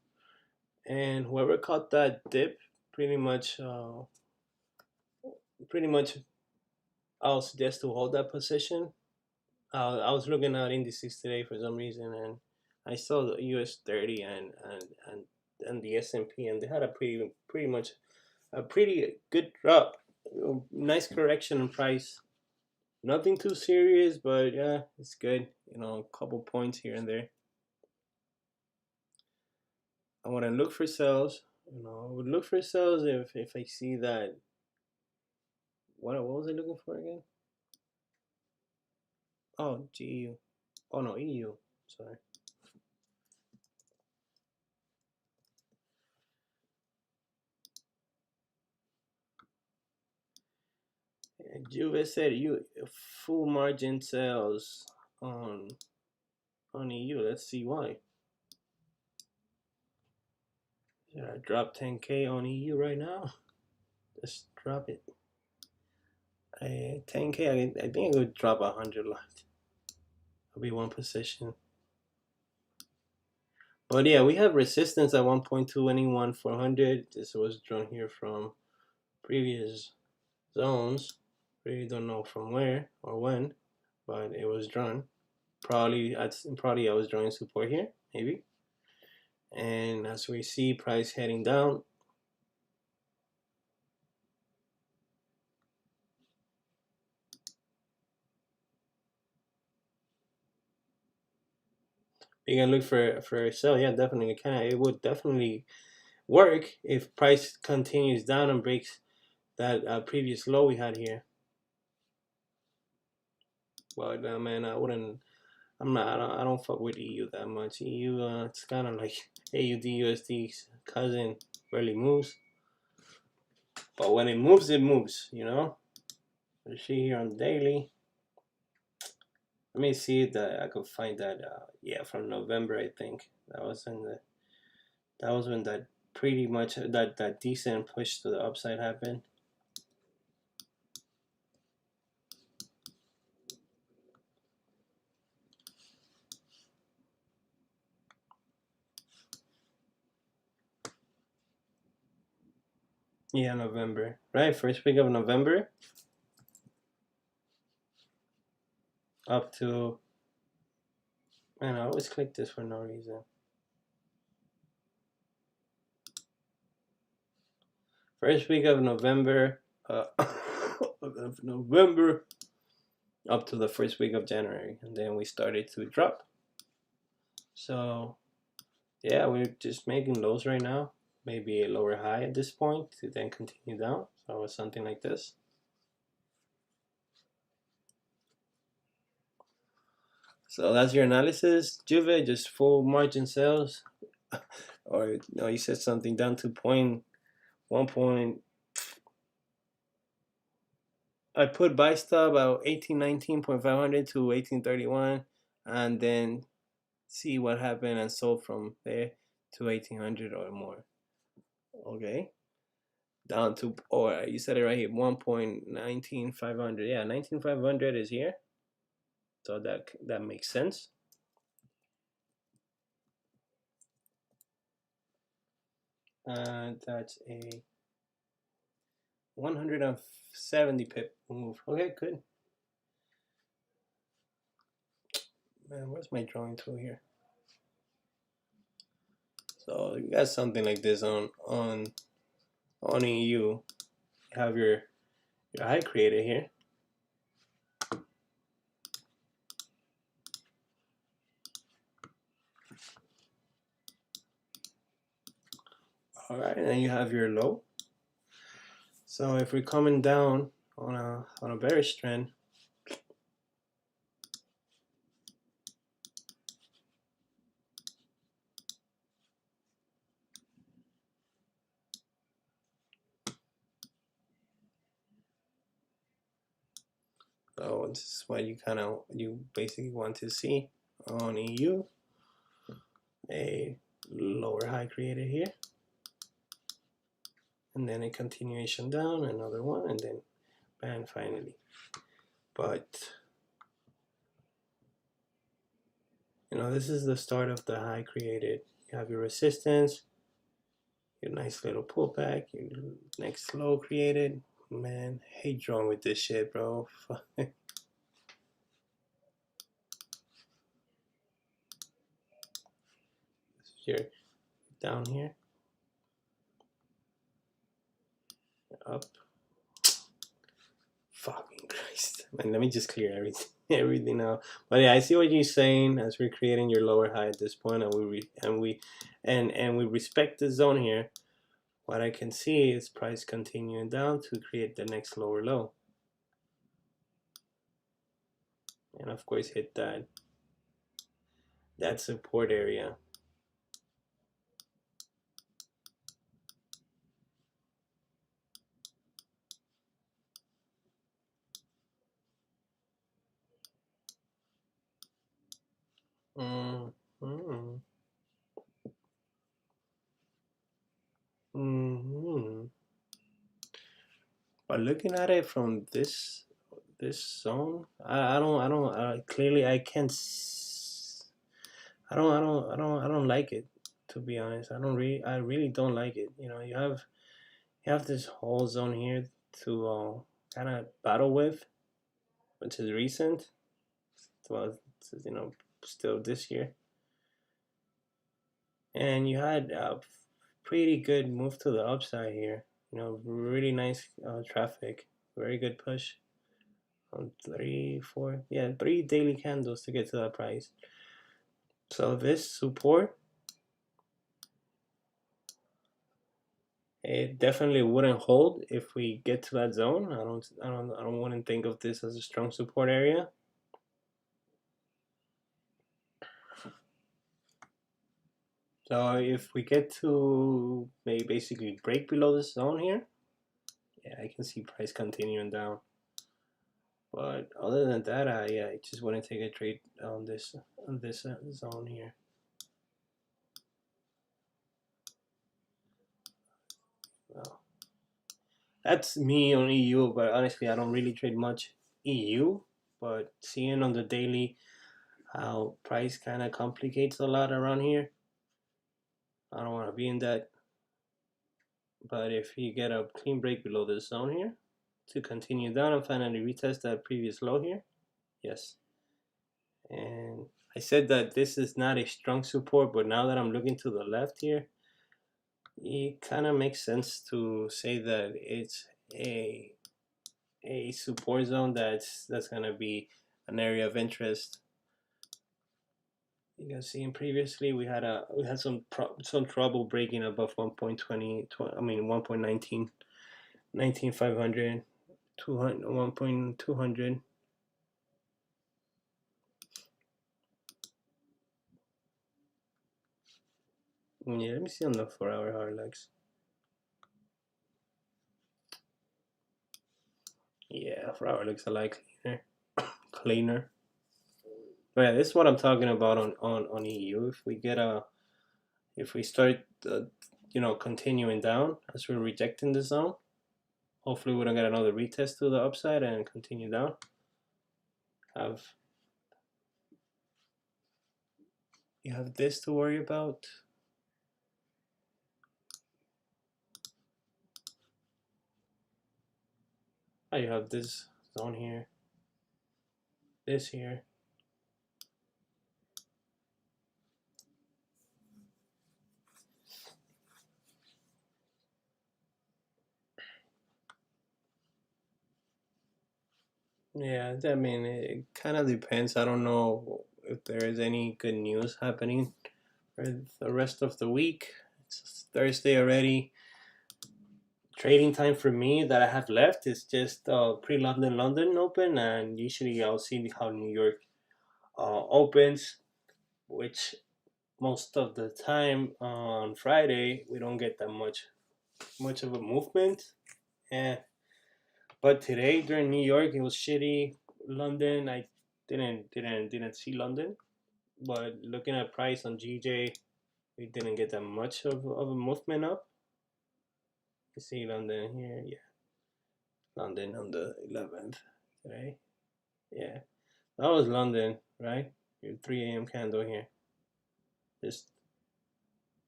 and whoever caught that dip, pretty much, I'll suggest to hold that position. I was looking at indices today for some reason, and I saw the US 30 and the S&P, and they had a pretty much a pretty good drop, nice correction in price. Nothing too serious, but yeah, it's good. You know, a couple points here and there. I want to look for sales. You know, I would look for sales if I see that. What was I looking for again? Oh, GEU. Oh no, EU. Sorry. Juve said you full margin sales on EU. Let's see why. Should I drop 10K on EU right now? Just drop it. 10K. I think I would drop 100 lots. It'll be one position. But yeah, we have resistance at 1.2 400. This was drawn here from previous zones. Really don't know from where or when, but it was drawn. Probably I was drawing support here, maybe. And as we see price heading down, you can look for a sell. Yeah, definitely can. It would definitely work if price continues down and breaks that previous low we had here. But man, I wouldn't. I don't fuck with EU that much. EU, it's kind of like AUD USD's cousin, barely moves. But when it moves, you know. You see here on the daily. Let me see if I could find that. Yeah, from November, I think that was when that pretty much that decent push to the upside happened. Yeah, November, right? First week of November, up to. Man, I always click this for no reason. First week of November, up to the first week of January, and then we started to drop. So, yeah, we're just making lows right now. Maybe a lower high at this point to then continue down. So something like this. So that's your analysis, Juve. Just full margin sales, or no? You said something down to 1 I put buy stop at 1819.500 to 1831, and then see what happened and sold from there to 1800 or more. Okay, down to, or you said it right here, 1.19500. Yeah, 19500 is here, so that makes sense. And that's a 170 pip move. Okay, good. Man, where's my drawing tool here? So you got something like this on EU. You have your high created here. All right, and then you have your low. So if we're coming down on a bearish trend, so this is what you basically want to see on EU. A lower high created here, and then a continuation down, another one, and then bam, finally. But you know, this is the start of the high created. You have your resistance, your nice little pullback, your next low created. Man, hate drawing with this shit, bro. You're down here, up. Fucking Christ, man! Let me just clear everything out. But yeah, I see what you're saying. As we're creating your lower high at this point, and we respect the zone here. What I can see is price continuing down to create the next lower low, and of course hit that support area. Mm -hmm. Mm -hmm. But looking at it from this zone, I don't clearly I can't. I don't like it, to be honest. I really don't like it. You know, you have this whole zone here to kind of battle with, which is recent. Well, you know, still this year, and you had a pretty good move to the upside here. You know, really nice traffic, very good push on 3, 4, yeah, 3 daily candles to get to that price. So this support, it definitely wouldn't hold if we get to that zone. I don't want to think of this as a strong support area. So if we get to maybe basically break below this zone here, yeah, I can see price continuing down. But other than that, yeah, I just want to take a trade on this zone here. Well, that's me on EU, but honestly, I don't really trade much EU. But seeing on the daily how price kind of complicates a lot around here, I don't want to be in that. But if you get a clean break below this zone here to continue down and finally retest that previous low here, yes. And I said that this is not a strong support, but now that I'm looking to the left here, it kind of makes sense to say that it's a support zone that's gonna be an area of interest. You guys seen previously we had some trouble breaking above 1.20, I mean 1.19, 19,500, 200, 1.200. Yeah, let me see on the 4-hour hard legs. Yeah, 4-hour looks a lot cleaner. But yeah, this is what I'm talking about on EU. If we start you know, continuing down as we're rejecting the zone, hopefully we don't get another retest to the upside and continue down. You have this to worry about. Oh, you have this zone here, this here. Yeah, I mean, it kind of depends. I don't know if there is any good news happening for the rest of the week. It's Thursday already. Trading time for me that I have left is just pre-London London open, and usually I'll see how New York opens, which most of the time on Friday we don't get that much of a movement. Yeah, but today during New York it was shitty. London, I didn't see London, but looking at price on GJ, we didn't get that much of a movement up. You see London here, yeah. London on the 11th today. Yeah, that was London, right? Your 3 a.m. candle here. Just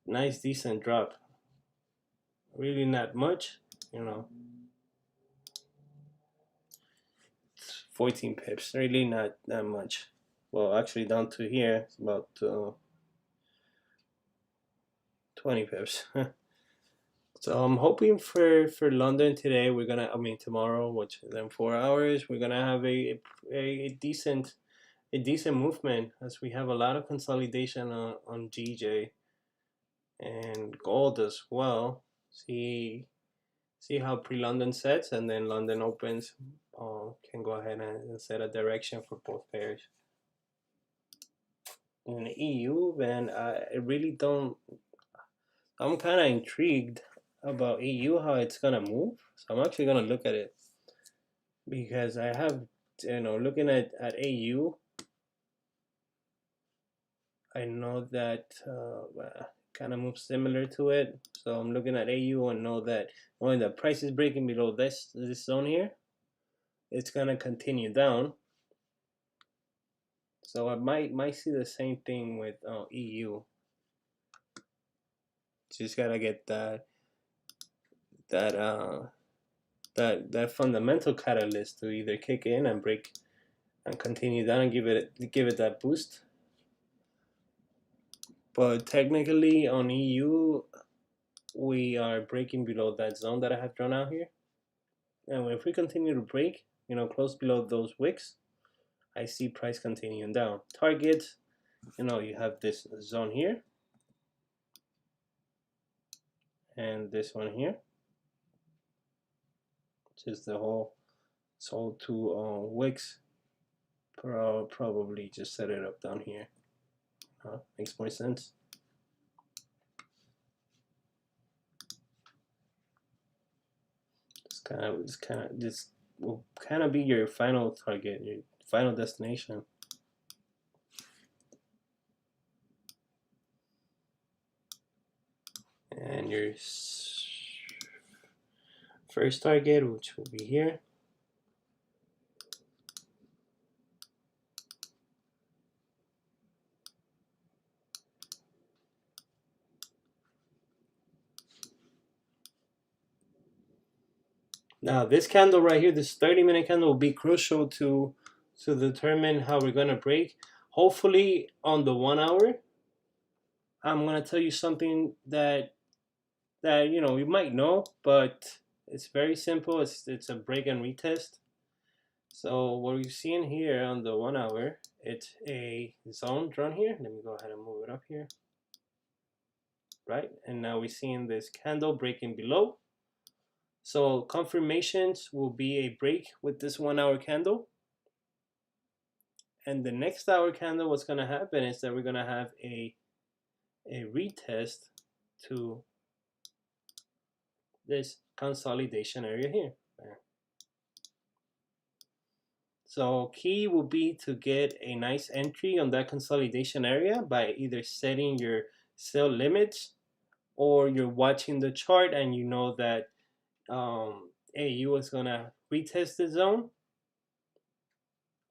nice, decent drop. Really not much, you know. 14 pips, really not that much. Well, actually, down to here, it's about 20 pips. So I'm hoping for London today. Tomorrow, which is in 4 hours, we're gonna have a decent movement, as we have a lot of consolidation on GJ and gold as well. See how pre-London sets, and then London opens. Can go ahead and set a direction for both pairs. In the EU, man, I really don't. I'm kind of intrigued about EU, how it's gonna move. So I'm actually gonna look at it, because I have, looking at AU, I know that kind of moves similar to it. So I'm looking at AU and know that when the price is breaking below this zone here, it's gonna continue down. So I might see the same thing with EU. Just gotta get that fundamental catalyst to either kick in and break and continue down and give it that boost. But technically on EU, we are breaking below that zone that I have drawn out here, and if we continue to break, close below those wicks, I see price continuing down. Target, you have this zone here and this one here, which is the whole two wicks. Probably just set it up down here. Makes more sense. This will kind of be your final target, your final destination. And your first target, which will be here. Now this candle right here, this 30-minute candle, will be crucial to determine how we're gonna break. Hopefully on the 1 hour, I'm gonna tell you something that you might know, but it's very simple. It's a break and retest. So what we're seeing here on the 1 hour, it's a zone drawn here. Let me go ahead and move it up here. Right, and now we're seeing this candle breaking below. So confirmations will be a break with this 1 hour candle. And the next hour candle, what's going to happen is that we're going to have a retest to this consolidation area here. So key will be to get a nice entry on that consolidation area by either setting your sell limits, or you're watching the chart and you know that AU is going to retest the zone.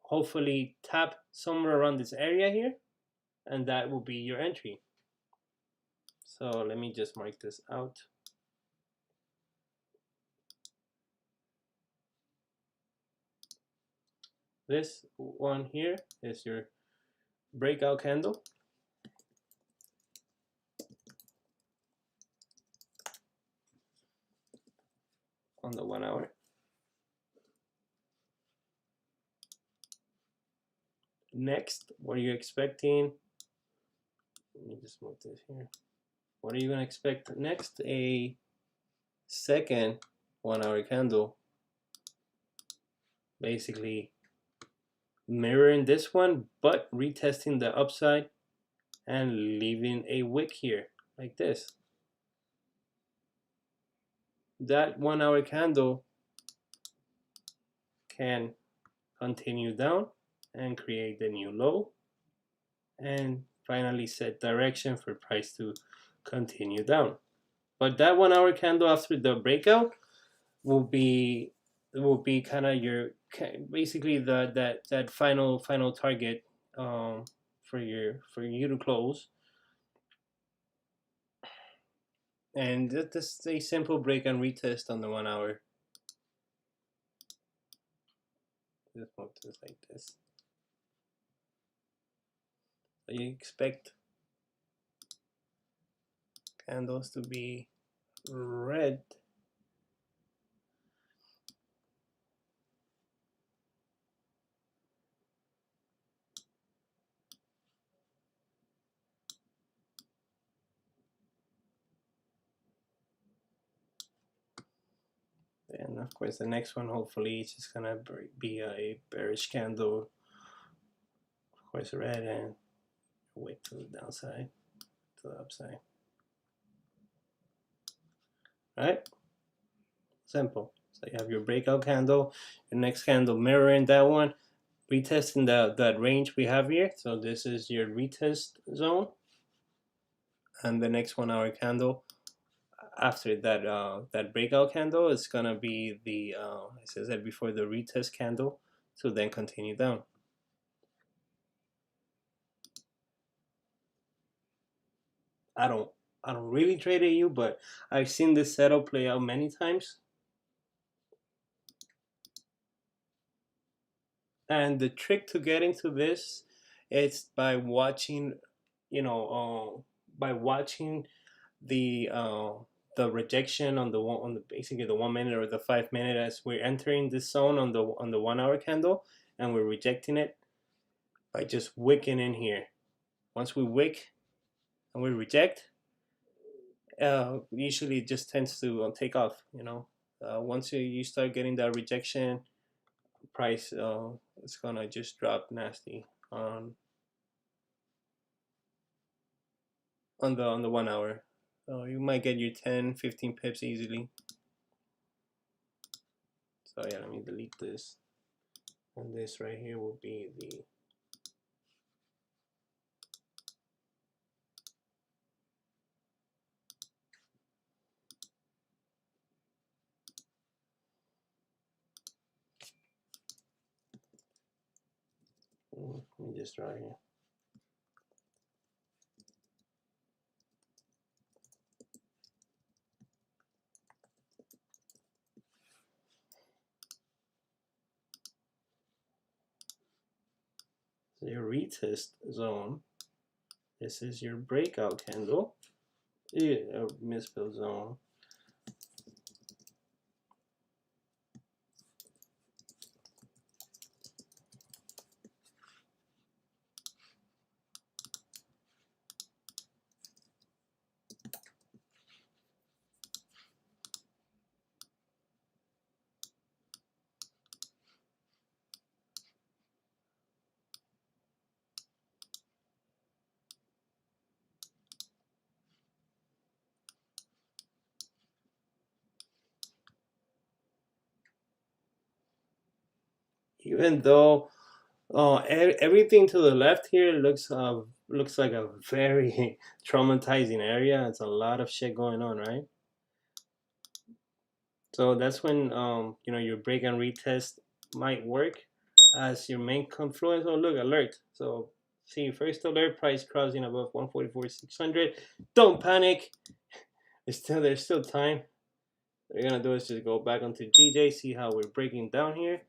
Hopefully tap somewhere around this area here, and that will be your entry. So let me just mark this out. This one here is your breakout candle. On the 1 hour. Next, what are you expecting? Let me just move this here. what are you gonna expect next? A second 1 hour candle, basically mirroring this one, but retesting the upside and leaving a wick here like this. That 1 hour candle can continue down and create the new low and finally set direction for price to continue down. But that 1 hour candle after the breakout will be kind of your basically that final target for you to close. And this is a simple break and retest on the 1 hour. Just move this like this. So you expect candles to be red. And of course the next one hopefully is just gonna be a bearish candle, of course red, and wait to the downside, to the upside. Right? Simple. So you have your breakout candle, your next candle mirroring that one, retesting that range we have here. So this is your retest zone, and the next 1 hour candle after that breakout candle is gonna be the as I said before, the retest candle to then continue down. I don't really trade AU, but I've seen this setup play out many times. And the trick to getting to this is by watching, by watching the rejection on the basically the 1 minute or the 5 minute as we're entering this zone on the 1 hour candle, and we're rejecting it by just wicking in here. Once we wick and we reject, usually it just tends to take off. Once you start getting that rejection, price it's gonna just drop nasty on the 1 hour. So you might get your 10-15 pips easily. So yeah, let me delete this, and this right here will be the let me just draw here. So your retest zone, this is your breakout candle, misfill zone. Even though everything to the left here looks like a very traumatizing area. It's a lot of shit going on, right? So that's when your break and retest might work as your main confluence. Oh look, alert. So see, first alert, price crossing above 144,600. Don't panic. There's still time. What we're gonna do is just go back onto GJ, see how we're breaking down here.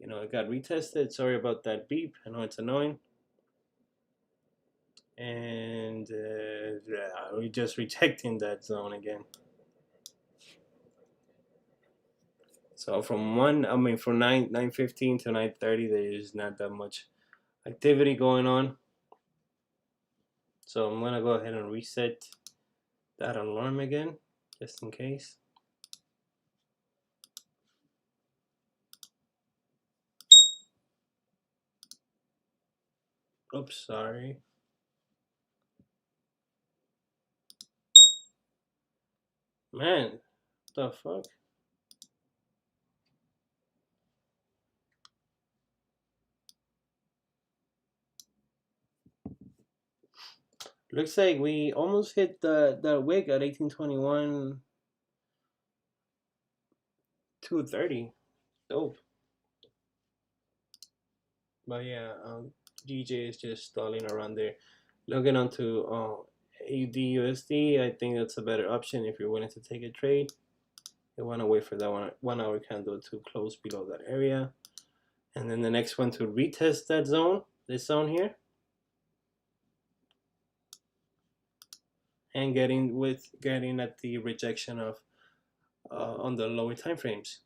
It got retested. Sorry about that beep. I know it's annoying. And we're just rejecting that zone again. So from 9:15 to 9:30, there is not that much activity going on. So I'm gonna go ahead and reset that alarm again, just in case. Oops, sorry. Man, the fuck? Looks like we almost hit the wick at 1821 230. Dope. But yeah, DJ is just stalling around there. Looking onto AUD/USD, I think that's a better option if you're willing to take a trade. You want to wait for that 1 hour candle to close below that area, and then the next one to retest that zone, this zone here, and getting at the rejection of on the lower time frames.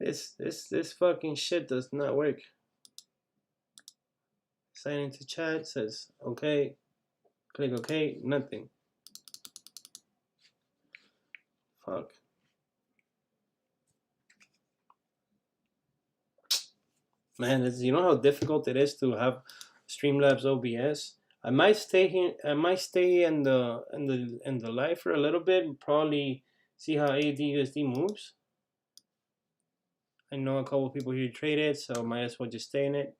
This fucking shit does not work. Sign into chat, says okay, click okay, nothing. Fuck. Man, you know how difficult it is to have Streamlabs OBS. I might stay here. I might stay in the live for a little bit and probably see how AUD/USD moves. I know a couple people here trade it, so might as well just stay in it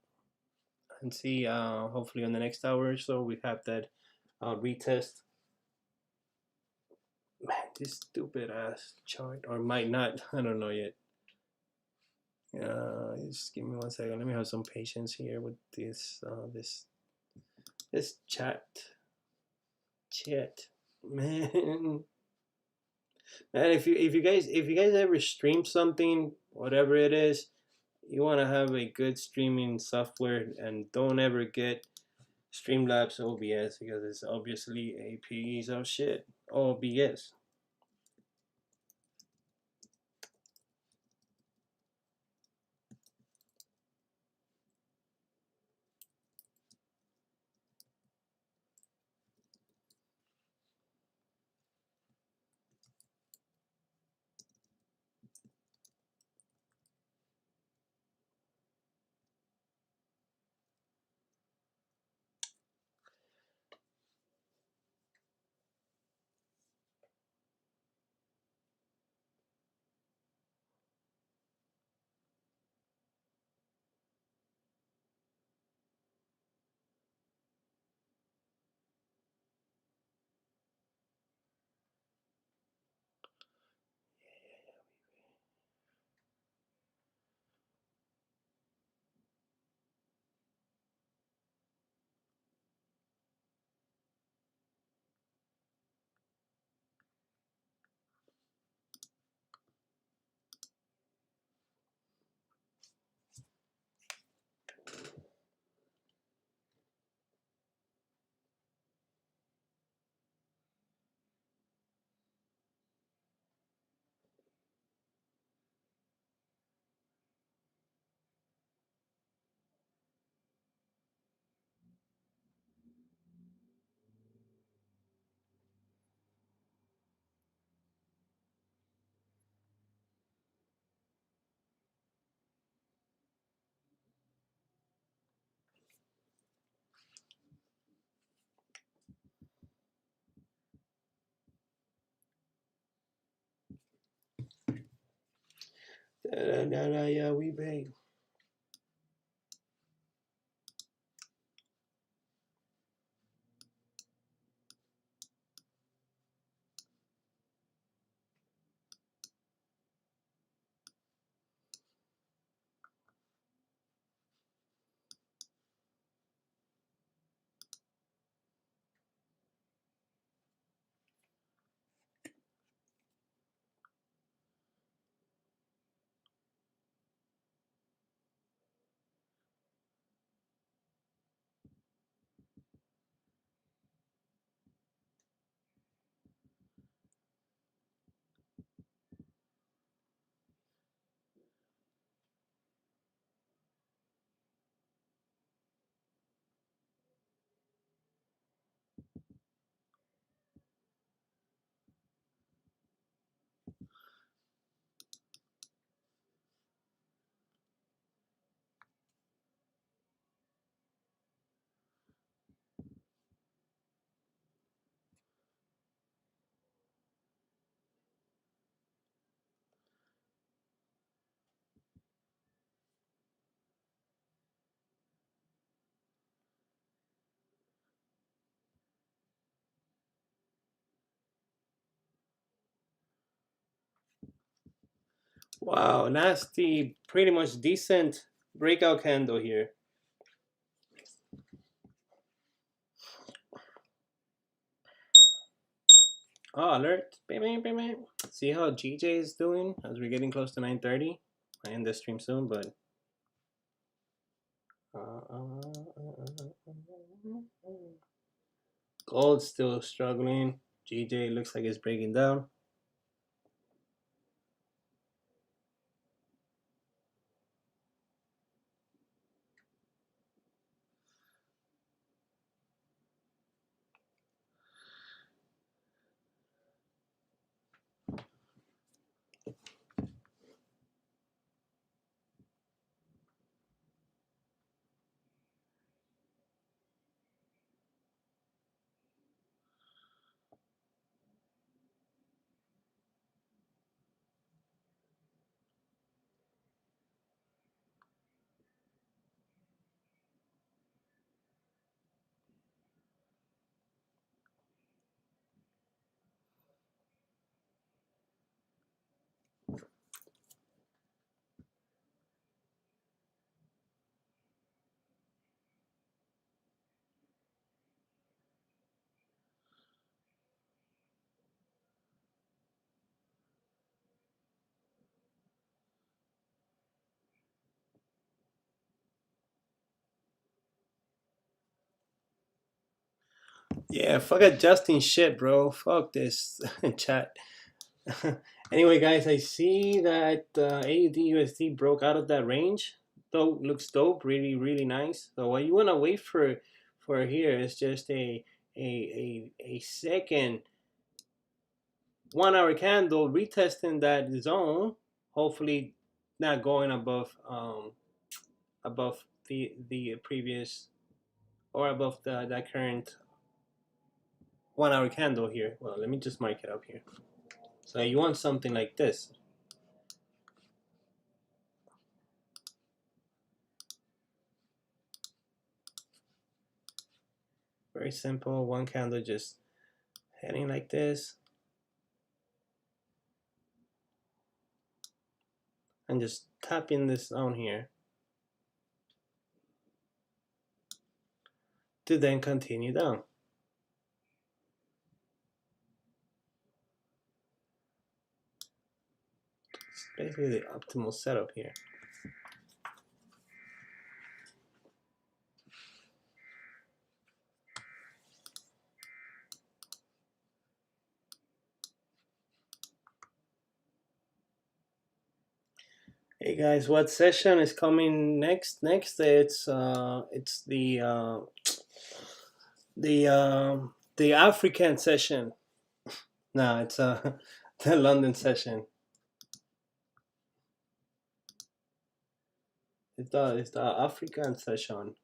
and see. Hopefully, on the next hour or so, we have that retest. Man, this stupid ass chart, or might not. I don't know yet. Just give me 1 second. Let me have some patience here with this this chat, man. Man, if you guys ever stream something, whatever it is, you want to have a good streaming software, and don't ever get Streamlabs OBS because it's obviously a piece of shit. OBS. Yeah, we bang. Wow, nasty, pretty much decent breakout candle here. Oh, alert. See how GJ is doing as we're getting close to 9:30. I end the stream soon, but gold's still struggling. GJ looks like it's breaking down. Yeah, fuck adjusting shit, bro. Fuck this chat. Anyway, guys, I see that AUD USD broke out of that range. Though looks dope, really, really nice. So what you wanna wait for here is just a second 1 hour candle retesting that zone. Hopefully, not going above above the previous or above that current 1 hour candle here. Well, let me just mark it up here. So you want something like this. Very simple, one candle just heading like this. And just tapping this zone here. To then continue down. It's basically the optimal setup here. Hey guys, what session is coming next? Next, it's the African session. No, it's the London session. It's the African session.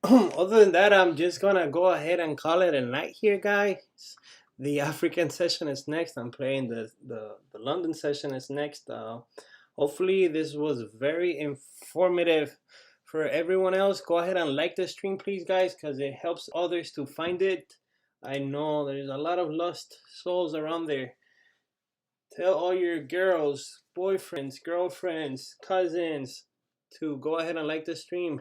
Other than that, I'm just gonna go ahead and call it a night here, guys. The African session is next. I'm playing the London session is next. Hopefully, this was very informative for everyone else. Go ahead and like the stream, please, guys, because it helps others to find it. I know there's a lot of lost souls around there. Tell all your girls, boyfriends, girlfriends, cousins to go ahead and like the stream.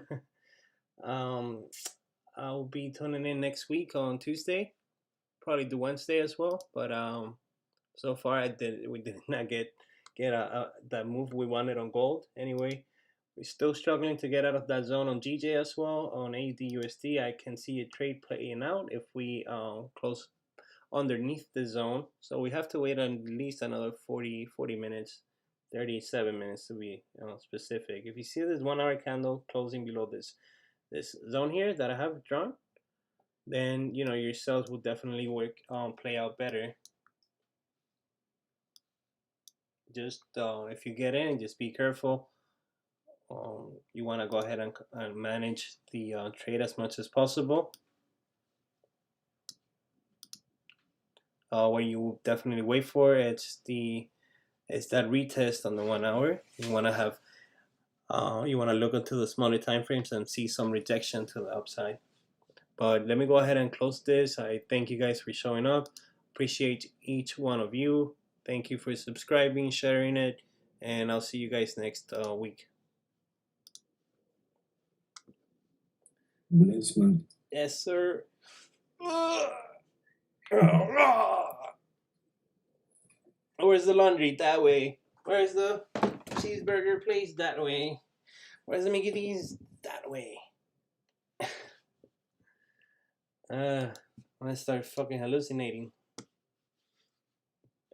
I'll be tuning in next week on Tuesday, probably do Wednesday as well. But so far we did not get that move we wanted on gold. Anyway, we're still struggling to get out of that zone on GJ as well. On AUD USD, I can see a trade playing out if we close underneath the zone, so we have to wait at least another 40 minutes, 37 minutes to be specific. If you see this 1 hour candle closing below this zone here that I have drawn, then your sales will definitely play out better. Just if you get in, just be careful. You want to go ahead and manage the trade as much as possible. What you definitely wait for is that retest on the 1 hour. You want to have you want to look into the smaller time frames and see some rejection to the upside. But let me go ahead and close this. I thank you guys for showing up. Appreciate each one of you. Thank you for subscribing, sharing it, and I'll see you guys next week. Bless, man. Yes, sir. Where's the laundry? That way. Where's the cheeseburger place? That way. Where's the Mickey D's? That way. I'm gonna start fucking hallucinating.